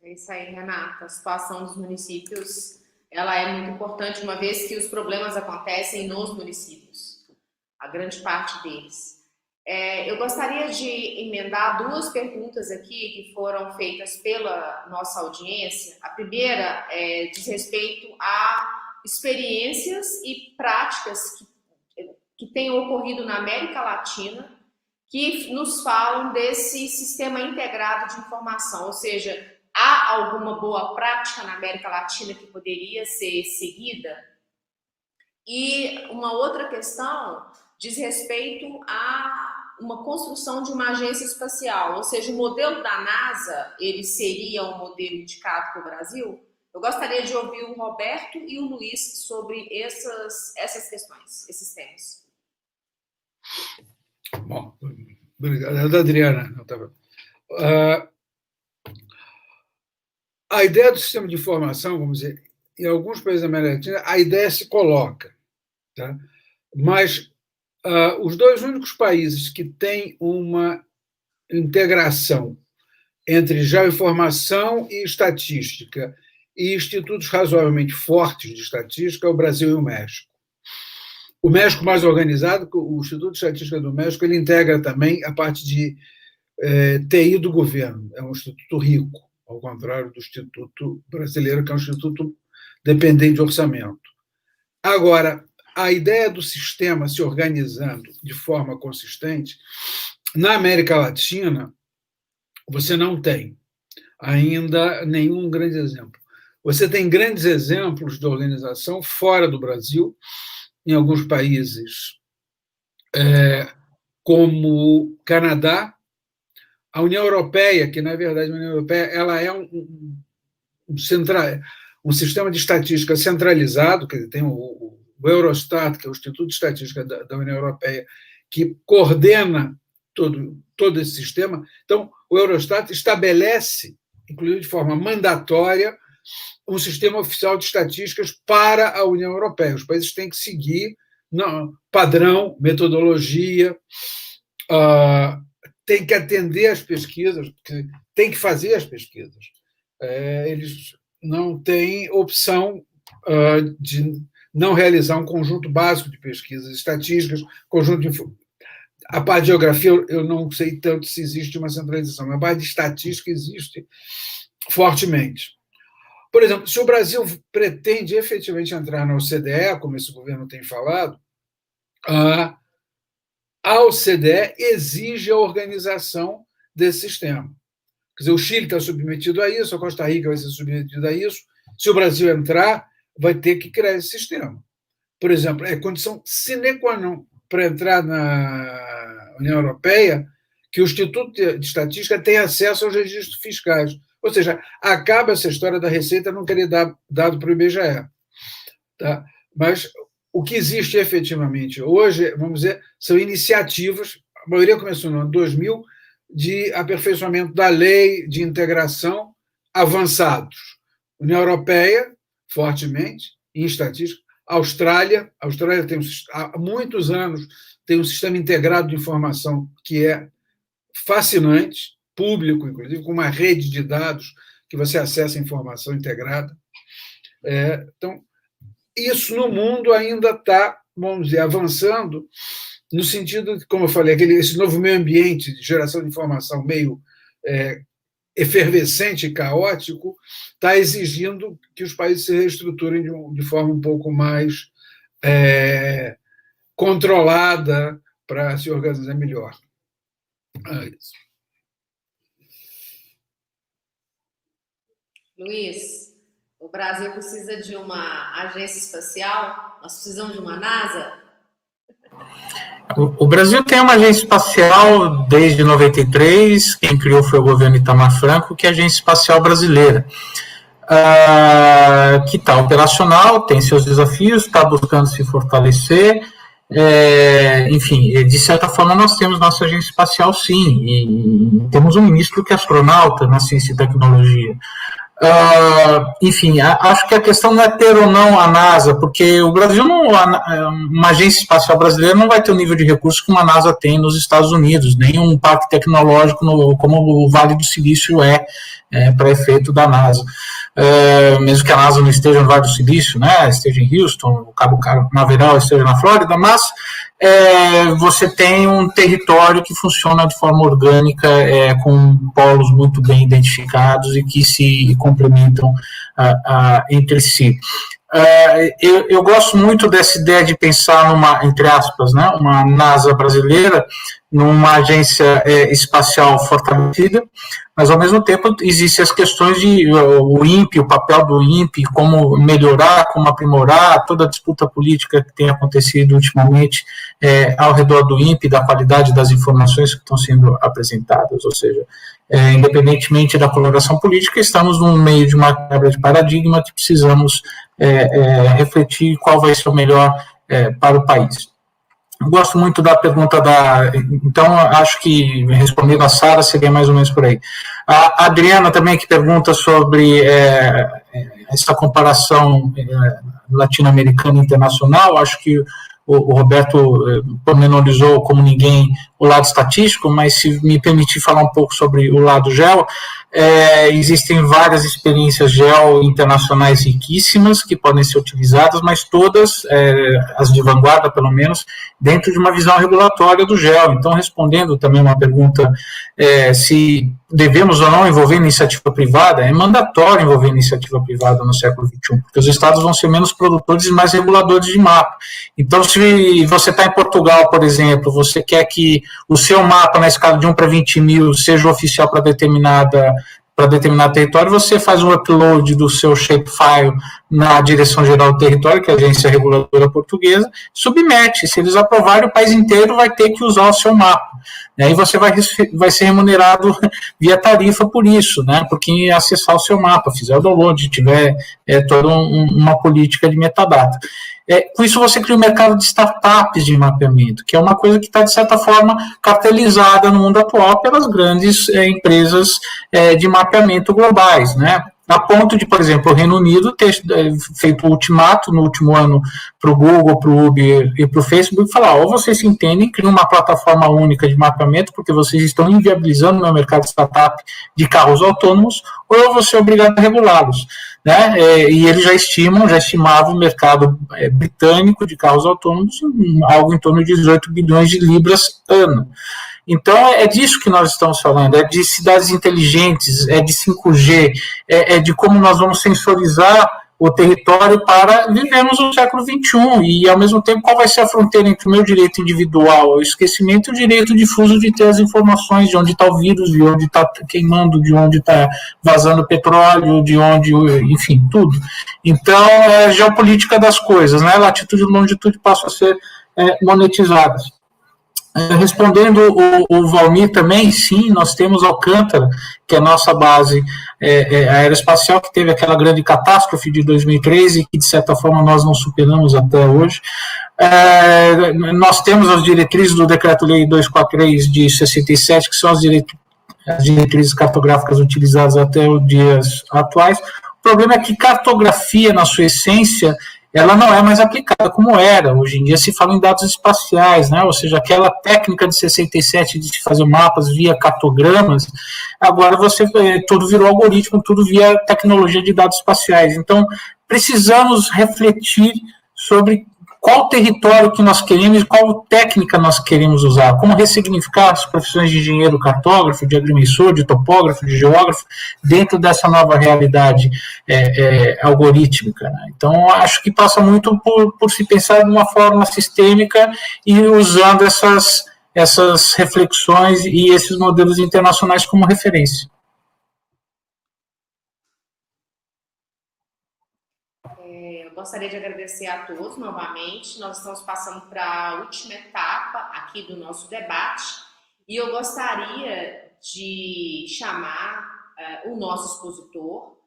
É isso aí, Renata. A situação dos municípios, ela é muito importante, uma vez que os problemas acontecem nos municípios, a grande parte deles. Eu gostaria de emendar duas perguntas aqui que foram feitas pela nossa audiência. A primeira diz respeito a experiências e práticas que têm ocorrido na América Latina que nos falam desse sistema integrado de informação, ou seja, há alguma boa prática na América Latina que poderia ser seguida? E uma outra questão diz respeito a uma construção de uma agência espacial, ou seja, o modelo da NASA, ele seria um modelo indicado para o Brasil? Eu gostaria de ouvir o Roberto e o Luiz sobre essas questões, esses temas.
Bom, obrigado, Adriana. A ideia do sistema de informação, vamos dizer, em alguns países da América Latina, a ideia se coloca, tá? Mas os dois únicos países que têm uma integração entre geoinformação e estatística e institutos razoavelmente fortes de estatística é o Brasil e o México. O México mais organizado, o Instituto de Estatística do México, ele integra também a parte de TI do governo, é um instituto rico, ao contrário do Instituto Brasileiro, que é um instituto dependente de orçamento. Agora, a ideia do sistema se organizando de forma consistente, na América Latina, você não tem ainda nenhum grande exemplo. Você tem grandes exemplos de organização fora do Brasil, em alguns países, como o Canadá, a União Europeia, que, na verdade, a União Europeia ela é um sistema de estatística centralizado, que tem o Eurostat, que é o Instituto de Estatística da União Europeia, que coordena todo esse sistema. Então, o Eurostat estabelece, inclusive de forma mandatória, um sistema oficial de estatísticas para a União Europeia. Os países têm que seguir padrão, metodologia, têm que atender às pesquisas, têm que fazer as pesquisas. Eles não têm opção de não realizar um conjunto básico de pesquisas estatísticas, a parte de geografia, eu não sei tanto se existe uma centralização, mas a parte de estatística existe fortemente. Por exemplo, se o Brasil pretende efetivamente entrar na OCDE, como esse governo tem falado, a OCDE exige a organização desse sistema. Quer dizer, o Chile está submetido a isso, a Costa Rica vai ser submetida a isso. Se o Brasil entrar, vai ter que criar esse sistema. Por exemplo, é condição sine qua non para entrar na União Europeia que o Instituto de Estatística tenha acesso aos registros fiscais. Ou seja, acaba essa história da Receita não querer dar dado para o IBGE. Tá? Mas o que existe efetivamente hoje, vamos dizer, são iniciativas, a maioria começou no ano 2000, de aperfeiçoamento da lei, de integração, avançados. União Europeia, fortemente, em estatística. A Austrália tem, há muitos anos, tem um sistema integrado de informação que é fascinante, público, inclusive, com uma rede de dados que você acessa a informação integrada. Então, isso no mundo ainda está, vamos dizer, avançando, no sentido de, como eu falei, esse novo meio ambiente de geração de informação meio efervescente e caótico, está exigindo que os países se reestruturem de forma um pouco mais controlada para se organizar melhor. Isso.
Luiz, o Brasil precisa de uma agência espacial? Nós precisamos de uma NASA?
O Brasil tem uma agência espacial desde 93, quem criou foi o governo Itamar Franco, que é a Agência Espacial Brasileira, que está operacional, tem seus desafios, está buscando se fortalecer, enfim, de certa forma nós temos nossa agência espacial sim, e temos um ministro que é astronauta na ciência e tecnologia. Enfim, acho que a questão não é ter ou não a NASA, porque o Brasil uma agência espacial brasileira não vai ter o nível de recursos que uma NASA tem nos Estados Unidos, nem um parque tecnológico como o Vale do Silício para efeito da NASA. Mesmo que a NASA não esteja no Vale do Silício, né, esteja em Houston, o Cabo Canaveral esteja na Flórida, mas você tem um território que funciona de forma orgânica, com polos muito bem identificados e que se complementam entre si. Eu gosto muito dessa ideia de pensar numa, entre aspas, né, uma NASA brasileira, numa agência espacial fortalecida, mas, ao mesmo tempo, existem as questões de o INPE, o papel do INPE, como melhorar, como aprimorar, toda a disputa política que tem acontecido ultimamente ao redor do INPE, da qualidade das informações que estão sendo apresentadas, ou seja, independentemente da coloração política, estamos no meio de uma quebra de paradigma que precisamos refletir qual vai ser o melhor para o país. Gosto muito da pergunta então, acho que respondendo a Sara seria mais ou menos por aí. A Adriana também, que pergunta sobre essa comparação latino-americana e internacional, acho que o Roberto pormenorizou como ninguém o lado estatístico, mas se me permitir falar um pouco sobre o lado geo, existem várias experiências geo internacionais riquíssimas que podem ser utilizadas, mas todas, as de vanguarda pelo menos, dentro de uma visão regulatória do geo. Então, respondendo também uma pergunta, se devemos ou não envolver iniciativa privada, é mandatório envolver iniciativa privada no século XXI, porque os estados vão ser menos produtores e mais reguladores de mapa. Então, se você está em Portugal, por exemplo, você quer que o seu mapa na escala de 1 para 20 mil seja oficial para determinado território, você faz um upload do seu shapefile na Direção-Geral do Território, que é a agência reguladora portuguesa, submete. Se eles aprovarem, o país inteiro vai ter que usar o seu mapa. E aí você vai ser remunerado via tarifa por isso, né? Por quem acessar o seu mapa, fizer o download, tiver toda uma política de metadata. Com isso você cria um mercado de startups de mapeamento, que é uma coisa que está, de certa forma, cartelizada no mundo atual pelas grandes empresas de mapeamento globais, né? A ponto de, por exemplo, o Reino Unido ter feito o ultimato no último ano para o Google, para o Uber e para o Facebook, falar, ou vocês se entendem, criam uma plataforma única de mapeamento, porque vocês estão inviabilizando o meu mercado de startup de carros autônomos, ou eu vou ser obrigado a regulá-los. Né? E eles já estimavam o mercado britânico de carros autônomos algo em torno de 18 bilhões de libras ano. Então, é disso que nós estamos falando, é de cidades inteligentes, é de 5G, é de como nós vamos sensorizar o território para vivermos o século XXI, e, ao mesmo tempo, qual vai ser a fronteira entre o meu direito individual, o esquecimento, e o direito difuso de ter as informações de onde está o vírus, de onde está queimando, de onde está vazando petróleo, de onde, enfim, tudo. Então, é a geopolítica das coisas, né? Latitude e longitude passam a ser monetizadas. Respondendo o Valmir também, sim, nós temos Alcântara, que é a nossa base aeroespacial, que teve aquela grande catástrofe de 2013 e que, de certa forma, nós não superamos até hoje. Nós temos as diretrizes do Decreto-Lei 243 de 67, que são as diretrizes cartográficas utilizadas até os dias atuais. O problema é que cartografia, na sua essência, ela não é mais aplicada como era. Hoje em dia se fala em dados espaciais, né? Ou seja, aquela técnica de 67 de se fazer mapas via cartogramas, agora tudo virou algoritmo, tudo via tecnologia de dados espaciais. Então, precisamos refletir sobre qual território que nós queremos e qual técnica nós queremos usar, como ressignificar as profissões de engenheiro cartógrafo, de agrimensor, de topógrafo, de geógrafo, dentro dessa nova realidade algorítmica. Né? Então, acho que passa muito por se pensar de uma forma sistêmica e usando essas reflexões e esses modelos internacionais como referência.
Gostaria de agradecer a todos novamente. Nós estamos passando para a última etapa aqui do nosso debate e eu gostaria de chamar o nosso expositor,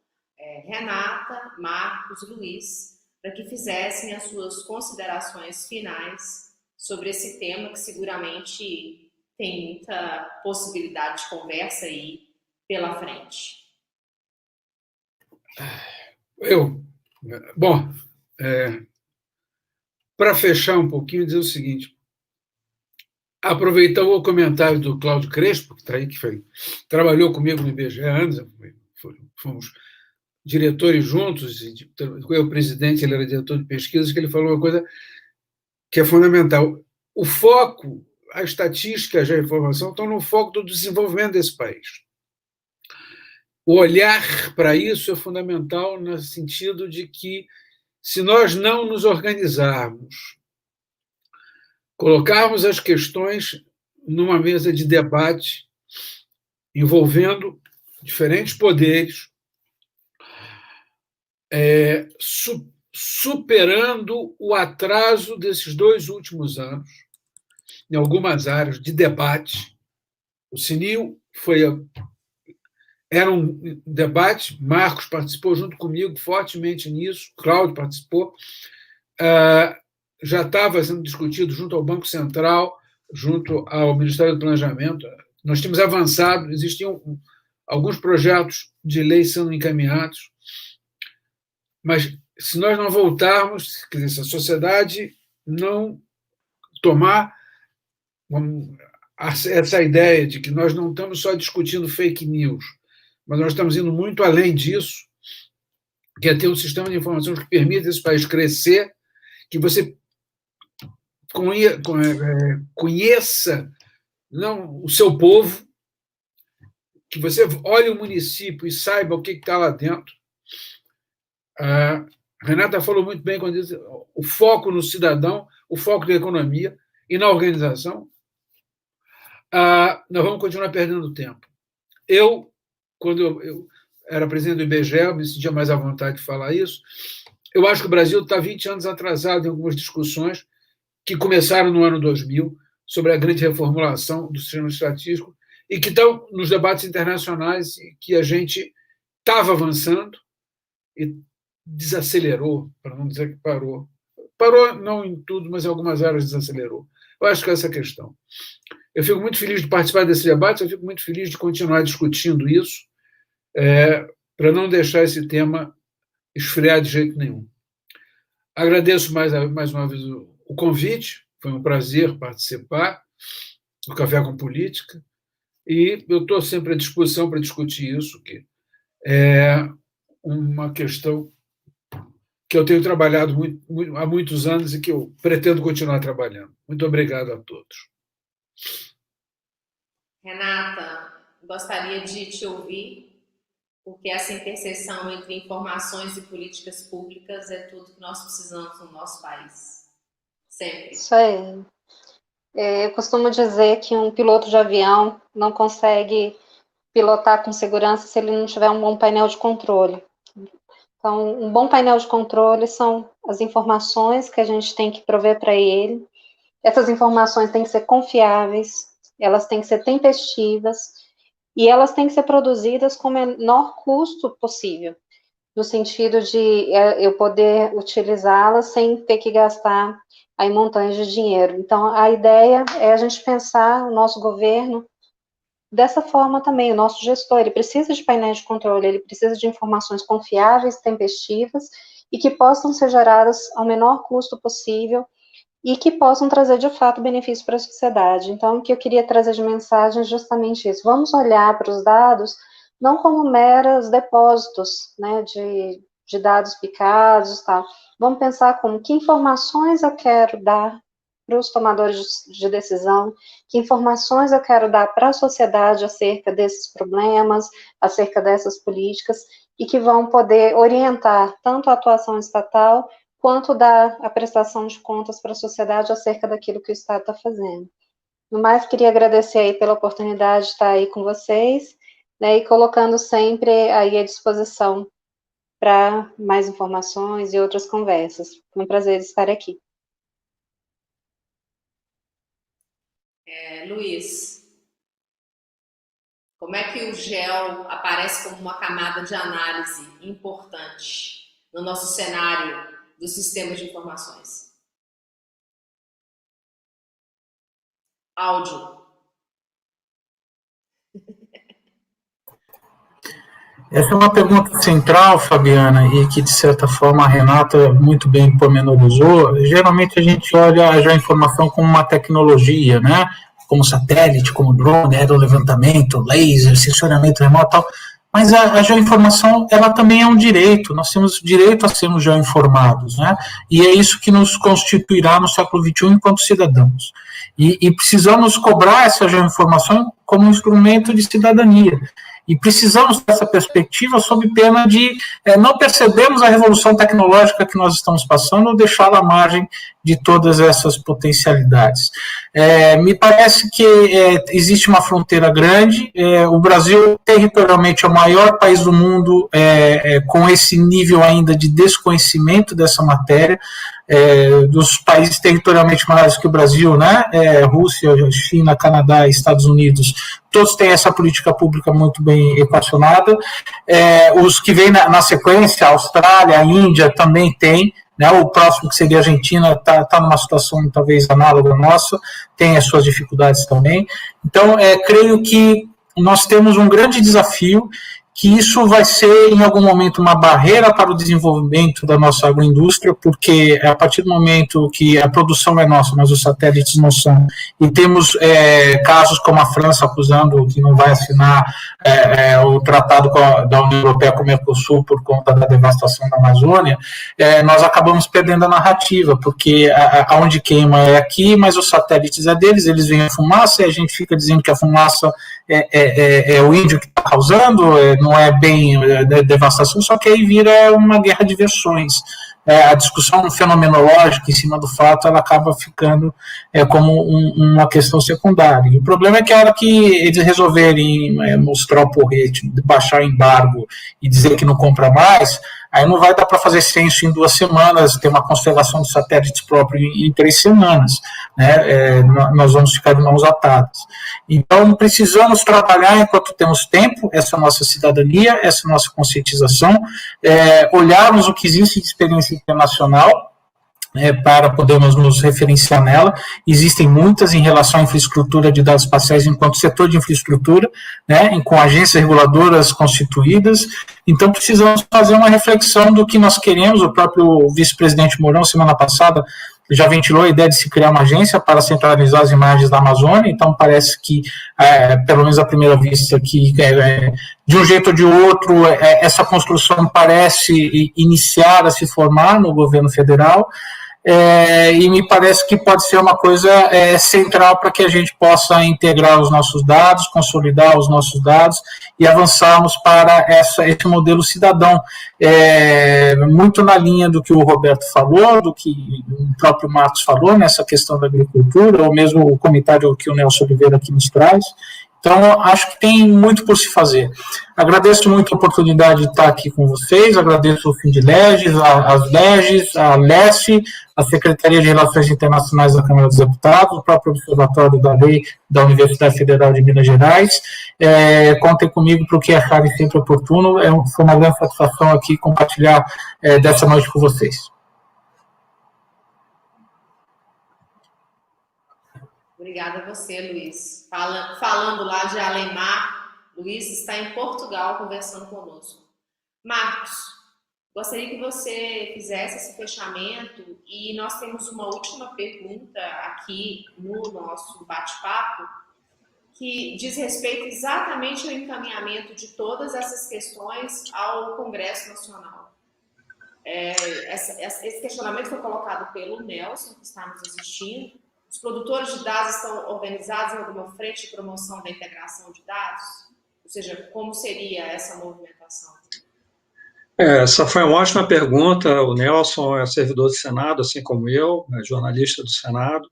Renata, Marcos e Luiz, para que fizessem as suas considerações finais sobre esse tema que seguramente tem muita possibilidade de conversa aí pela frente.
Bom, para fechar um pouquinho, dizer o seguinte, aproveitar o comentário do Cláudio Crespo, que trabalhou comigo no IBGE há anos, fomos diretores juntos, eu o presidente, ele era diretor de pesquisas, que ele falou uma coisa que é fundamental. O foco, a estatística, a informação estão no foco do desenvolvimento desse país. O olhar para isso é fundamental no sentido de que, se nós não nos organizarmos, colocarmos as questões numa mesa de debate envolvendo diferentes poderes, superando o atraso desses 2 últimos anos em algumas áreas de debate. O CNIL era um debate, Marcos participou junto comigo fortemente nisso, Cláudio participou, já estava sendo discutido junto ao Banco Central, junto ao Ministério do Planejamento. Nós tínhamos avançado, existiam alguns projetos de lei sendo encaminhados, mas se nós não voltarmos, quer dizer, se a sociedade não tomar essa ideia de que nós não estamos só discutindo fake news, mas nós estamos indo muito além disso, que é ter um sistema de informações que permita esse país crescer, que você conheça não o seu povo, que você olhe o município e saiba o que está lá dentro. A Renata falou muito bem quando disse o foco no cidadão, o foco da economia e na organização. Nós vamos continuar perdendo tempo. Quando eu era presidente do IBGE, eu me sentia mais à vontade de falar isso. Eu acho que o Brasil está 20 anos atrasado em algumas discussões que começaram no ano 2000 sobre a grande reformulação do sistema estatístico e que estão nos debates internacionais e que a gente estava avançando e desacelerou, para não dizer que parou. Parou não em tudo, mas em algumas áreas desacelerou. Eu acho que é essa a questão. Eu fico muito feliz de participar desse debate, eu fico muito feliz de continuar discutindo isso, para não deixar esse tema esfriar de jeito nenhum. Agradeço mais uma vez o convite, foi um prazer participar do Café com Política, e eu estou sempre à disposição para discutir isso, que é uma questão que eu tenho trabalhado há muitos anos e que eu pretendo continuar trabalhando. Muito obrigado a todos.
Renata, gostaria de te ouvir, porque essa interseção entre informações e políticas públicas é tudo que nós precisamos no nosso país. Sempre.
Isso aí. Eu costumo dizer que um piloto de avião não consegue pilotar com segurança se ele não tiver um bom painel de controle. Então, um bom painel de controle são as informações que a gente tem que prover para ele. Essas informações têm que ser confiáveis, elas têm que ser tempestivas e elas têm que ser produzidas com o menor custo possível, no sentido de eu poder utilizá-las sem ter que gastar aí montanhas de dinheiro. Então, a ideia é a gente pensar o nosso governo dessa forma também. O nosso gestor, ele precisa de painéis de controle, ele precisa de informações confiáveis, tempestivas, e que possam ser geradas ao menor custo possível, e que possam trazer, de fato, benefício para a sociedade. Então, o que eu queria trazer de mensagem é justamente isso. Vamos olhar para os dados não como meros depósitos, né, de dados picados e tal. Vamos pensar como que informações eu quero dar para os tomadores de decisão, que informações eu quero dar para a sociedade acerca desses problemas, acerca dessas políticas, e que vão poder orientar tanto a atuação estatal, quanto dar a prestação de contas para a sociedade acerca daquilo que o Estado está fazendo. No mais, queria agradecer aí pela oportunidade de estar aí com vocês, né, e colocando sempre aí à disposição para mais informações e outras conversas. Foi um prazer estar aqui.
Luiz, como é que o GEL aparece como uma camada de análise importante no nosso cenário dos sistemas de informações? Áudio.
Essa é uma pergunta central, Fabiana, e que, de certa forma, a Renata muito bem pormenorizou. Geralmente a gente olha a geoinformação como uma tecnologia, né? Como satélite, como drone, aerolevantamento, laser, sensoriamento remoto e tal. Mas a geoinformação, ela também é um direito. Nós temos direito a sermos geoinformados, né? E é isso que nos constituirá no século XXI enquanto cidadãos. E precisamos cobrar essa geoinformação como um instrumento de cidadania. E precisamos dessa perspectiva sob pena de não percebermos a revolução tecnológica que nós estamos passando ou deixá-la à margem de todas essas potencialidades. Me parece que existe uma fronteira grande, o Brasil territorialmente é o maior país do mundo com esse nível ainda de desconhecimento dessa matéria, dos países territorialmente maiores que o Brasil, né? Rússia, China, Canadá, Estados Unidos, todos têm essa política pública muito bem equacionada. Os que vêm na sequência, a Austrália, a Índia também têm, né? O próximo, que seria a Argentina, está numa situação talvez análoga à nossa, tem as suas dificuldades também. Então, creio que nós temos um grande desafio, que isso vai ser, em algum momento, uma barreira para o desenvolvimento da nossa agroindústria, porque a partir do momento que a produção é nossa, mas os satélites não são, e temos casos como a França acusando que não vai assinar o tratado da União Europeia com o Mercosul por conta da devastação da Amazônia, nós acabamos perdendo a narrativa, porque aonde queima é aqui, mas os satélites é deles, eles veem a fumaça, e a gente fica dizendo que a fumaça é o índio que está causando, não é bem devastação, só que aí vira uma guerra de versões. A discussão fenomenológica em cima do fato, ela acaba ficando como uma questão secundária. E o problema é que a hora que eles resolverem mostrar o porrete, baixar o embargo e dizer que não compra mais, aí não vai dar para fazer censo em 2 semanas, ter uma constelação de satélites próprio em 3 semanas, né? Nós vamos ficar de mãos atadas. Então, precisamos trabalhar enquanto temos tempo, essa nossa cidadania, essa nossa conscientização, olharmos o que existe de experiência internacional, para podermos nos referenciar nela. Existem muitas em relação à infraestrutura de dados espaciais enquanto setor de infraestrutura, né, com agências reguladoras constituídas. Então, precisamos fazer uma reflexão do que nós queremos. O próprio vice-presidente Mourão, semana passada, já ventilou a ideia de se criar uma agência para centralizar as imagens da Amazônia. Então, parece que, pelo menos à primeira vista, que de um jeito ou de outro, essa construção parece iniciar a se formar no governo federal. E me parece que pode ser uma coisa central para que a gente possa integrar os nossos dados, consolidar os nossos dados e avançarmos para esse modelo cidadão, muito na linha do que o Roberto falou, do que o próprio Marcos falou, nessa questão da agricultura, ou mesmo o comentário que o Nelson Oliveira aqui nos traz. Então, acho que tem muito por se fazer. Agradeço muito a oportunidade de estar aqui com vocês, agradeço o Findileges, as Leges, a LESE, a Secretaria de Relações Internacionais da Câmara dos Deputados, o próprio Observatório da Lei da Universidade Federal de Minas Gerais. Contem comigo para o que acharem sempre oportuno. Foi uma grande satisfação aqui compartilhar dessa noite com vocês.
Obrigada a você, Luiz. Falando lá de Alemar, Luiz está em Portugal conversando conosco. Marcos, gostaria que você fizesse esse fechamento e nós temos uma última pergunta aqui no nosso bate-papo que diz respeito exatamente ao encaminhamento de todas essas questões ao Congresso Nacional. Esse questionamento foi colocado pelo Nelson, que está nos assistindo. Os produtores de dados estão organizados em alguma frente de promoção da integração de dados? Ou seja, como seria essa movimentação?
Essa foi uma ótima pergunta. O Nelson é servidor do Senado, assim como eu, é jornalista do Senado.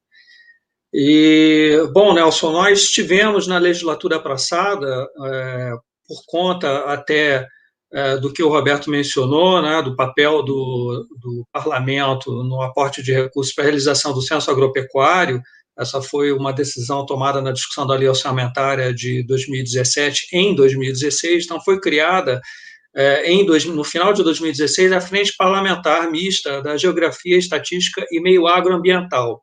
E, bom, Nelson, nós tivemos na legislatura passada, por conta até do que o Roberto mencionou, né, do papel do parlamento no aporte de recursos para a realização do censo agropecuário. Essa foi uma decisão tomada na discussão da lei orçamentária de 2017 em 2016, então foi criada no final de 2016 a Frente Parlamentar Mista da Geografia, Estatística e Meio Agroambiental.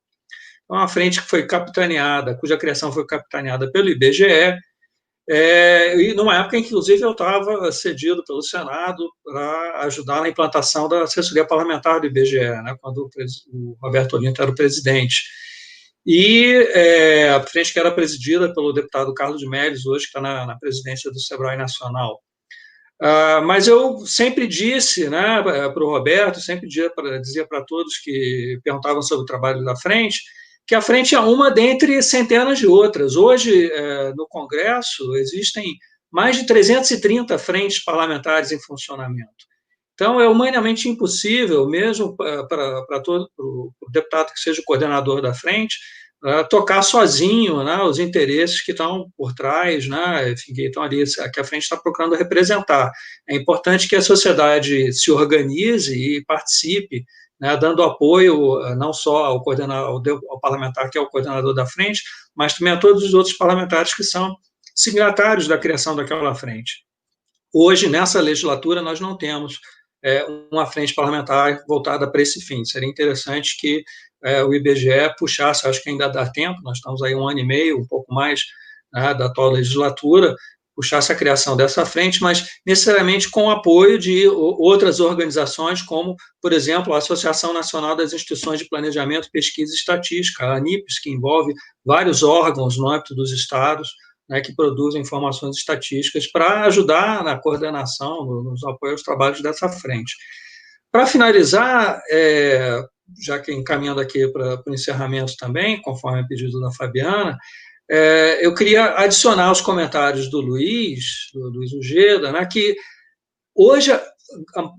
Então, uma frente que foi capitaneada, cuja criação foi capitaneada pelo IBGE, e numa época, inclusive, eu estava cedido pelo Senado para ajudar na implantação da assessoria parlamentar do IBGE, né, quando o Roberto Olinto era o presidente. E a frente que era presidida pelo deputado Carlos de Melles, hoje que está na presidência do SEBRAE Nacional. Mas eu sempre disse, né, para o Roberto, sempre dizia para todos que perguntavam sobre o trabalho da frente, que a frente é uma dentre centenas de outras. Hoje, no Congresso, existem mais de 330 frentes parlamentares em funcionamento. Então, é humanamente impossível, mesmo para todo o deputado que seja o coordenador da frente, tocar sozinho, né, os interesses que estão por trás, né, enfim, que estão ali, que a frente está procurando representar. É importante que a sociedade se organize e participe, né, dando apoio não só ao parlamentar, que é o coordenador da frente, mas também a todos os outros parlamentares que são signatários da criação daquela frente. Hoje, nessa legislatura, nós não temos uma frente parlamentar voltada para esse fim. Seria interessante que o IBGE puxasse, acho que ainda dá tempo, nós estamos aí 1 ano e meio, um pouco mais, né, da atual legislatura, puxasse a criação dessa frente, mas necessariamente com o apoio de outras organizações, como, por exemplo, a Associação Nacional das Instituições de Planejamento, Pesquisa e Estatística, a ANIPES, que envolve vários órgãos no âmbito dos estados, né, que produzem informações estatísticas para ajudar na coordenação, nos apoios aos trabalhos dessa frente. Para finalizar, já que encaminhando aqui para o encerramento também, conforme o pedido da Fabiana, eu queria adicionar os comentários do Luiz Ujeda, né, que hoje a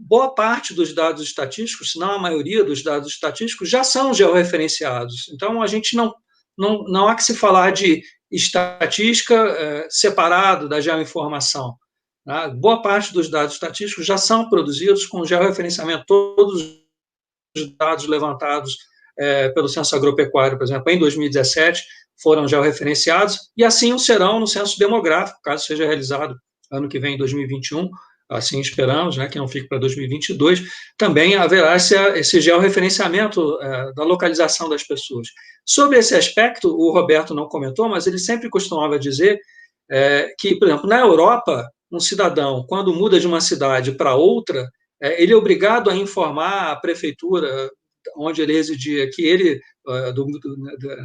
boa parte dos dados estatísticos, se não a maioria dos dados estatísticos, já são georreferenciados. Então, a gente não há que se falar de estatística separado da geoinformação. Né? Boa parte dos dados estatísticos já são produzidos com georreferenciamento. Todos os dados levantados pelo Censo Agropecuário, por exemplo, em 2017, foram georreferenciados, e assim o serão no censo demográfico, caso seja realizado ano que vem, em 2021, assim esperamos, né, que não fique para 2022, também haverá esse georreferenciamento da localização das pessoas. Sobre esse aspecto, o Roberto não comentou, mas ele sempre costumava dizer que, por exemplo, na Europa, um cidadão, quando muda de uma cidade para outra, ele é obrigado a informar a prefeitura onde ele residia, que ele,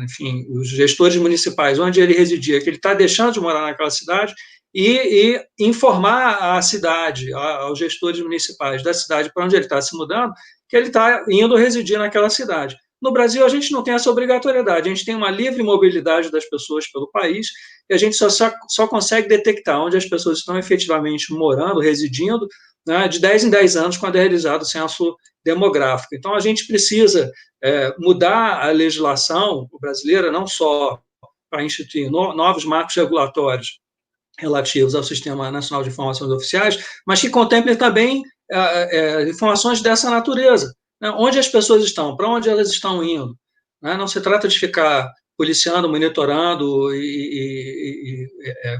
enfim, os gestores municipais, onde ele residia, que ele está deixando de morar naquela cidade, e informar a cidade, aos gestores municipais da cidade para onde ele está se mudando, que ele está indo residir naquela cidade. No Brasil, a gente não tem essa obrigatoriedade, a gente tem uma livre mobilidade das pessoas pelo país, e a gente só consegue detectar onde as pessoas estão efetivamente morando, residindo, né, de 10 em 10 anos, quando é realizado o censo demográfico. Então, a gente precisa mudar a legislação brasileira, não só para instituir novos marcos regulatórios relativos ao Sistema Nacional de Informações Oficiais, mas que contemplem também informações dessa natureza, né? Onde as pessoas estão, para onde elas estão indo. Né? Não se trata de ficar policiando, monitorando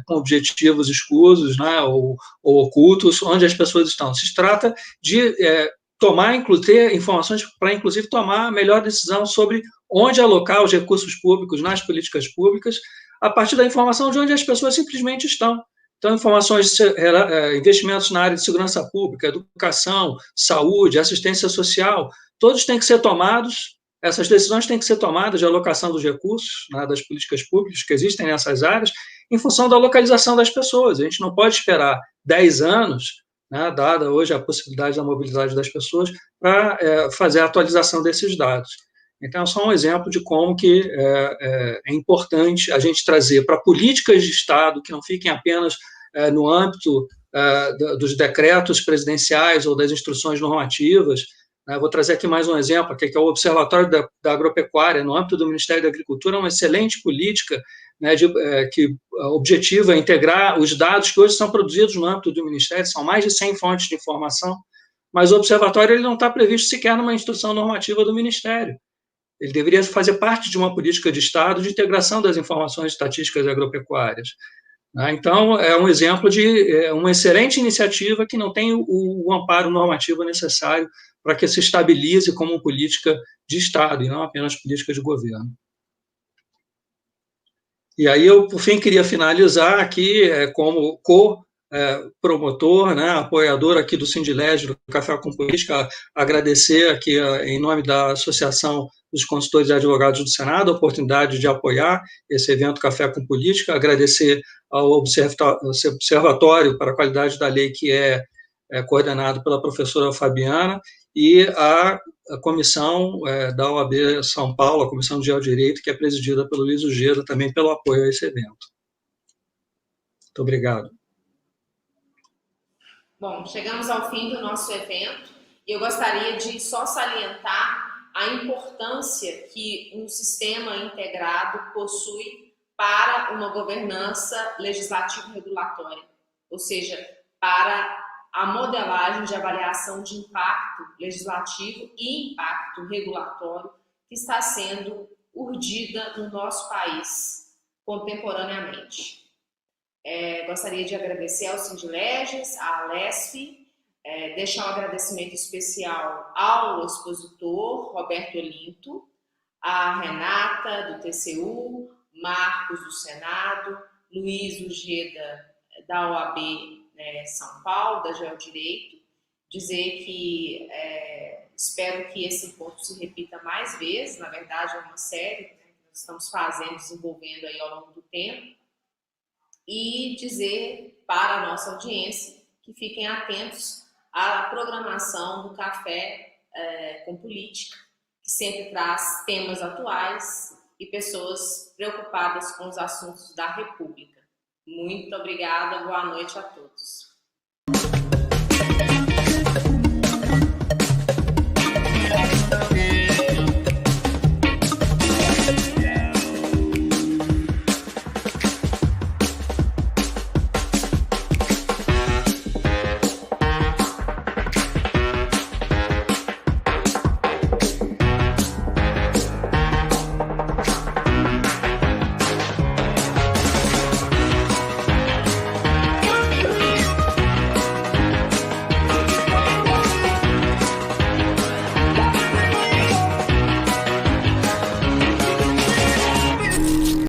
com objetivos escusos, né, ou ocultos, onde as pessoas estão. Se trata de ter informações para, inclusive, tomar a melhor decisão sobre onde alocar os recursos públicos nas políticas públicas, a partir da informação de onde as pessoas simplesmente estão. Então, informações, investimentos na área de segurança pública, educação, saúde, assistência social, todos têm que ser tomados, essas decisões têm que ser tomadas de alocação dos recursos, né, das políticas públicas que existem nessas áreas, em função da localização das pessoas. A gente não pode esperar 10 anos, né, dada hoje a possibilidade da mobilidade das pessoas, para fazer a atualização desses dados. Então, é só um exemplo de como que é importante a gente trazer para políticas de Estado que não fiquem apenas no âmbito dos decretos presidenciais ou das instruções normativas. Vou trazer aqui mais um exemplo, que é o Observatório da Agropecuária, no âmbito do Ministério da Agricultura, é uma excelente política, né, que objetiva integrar os dados que hoje são produzidos no âmbito do Ministério, são mais de 100 fontes de informação, mas o Observatório ele não está previsto sequer numa instrução normativa do Ministério. Ele deveria fazer parte de uma política de Estado de integração das informações estatísticas agropecuárias. Então, é um exemplo de uma excelente iniciativa que não tem o amparo normativo necessário para que se estabilize como política de Estado, e não apenas política de governo. E aí, eu, por fim, queria finalizar aqui como promotor, né, apoiador aqui do Sindilege, do Café com Política, agradecer aqui, em nome da Associação dos Consultores e Advogados do Senado, a oportunidade de apoiar esse evento Café com Política, agradecer ao Observatório para a Qualidade da Lei, que é coordenado pela professora Fabiana, e a comissão da OAB São Paulo, a Comissão de Geodireito, que é presidida pelo Luiz Ujeda, também pelo apoio a esse evento. Muito obrigado.
Bom, chegamos ao fim do nosso evento e eu gostaria de só salientar a importância que um sistema integrado possui para uma governança legislativo-regulatória, ou seja, para a modelagem de avaliação de impacto legislativo e impacto regulatório que está sendo urdida no nosso país contemporaneamente. Gostaria de agradecer ao Sindileges, à Alesp, deixar um agradecimento especial ao expositor Roberto Olinto, a Renata, do TCU, Marcos, do Senado, Luiz Ujeda, da OAB São Paulo, da Geodireito, dizer que espero que esse encontro se repita mais vezes, na verdade é uma série que nós estamos fazendo, desenvolvendo aí ao longo do tempo, e dizer para a nossa audiência que fiquem atentos à programação do Café com Política, que sempre traz temas atuais e pessoas preocupadas com os assuntos da República. Muito obrigada, boa noite a todos.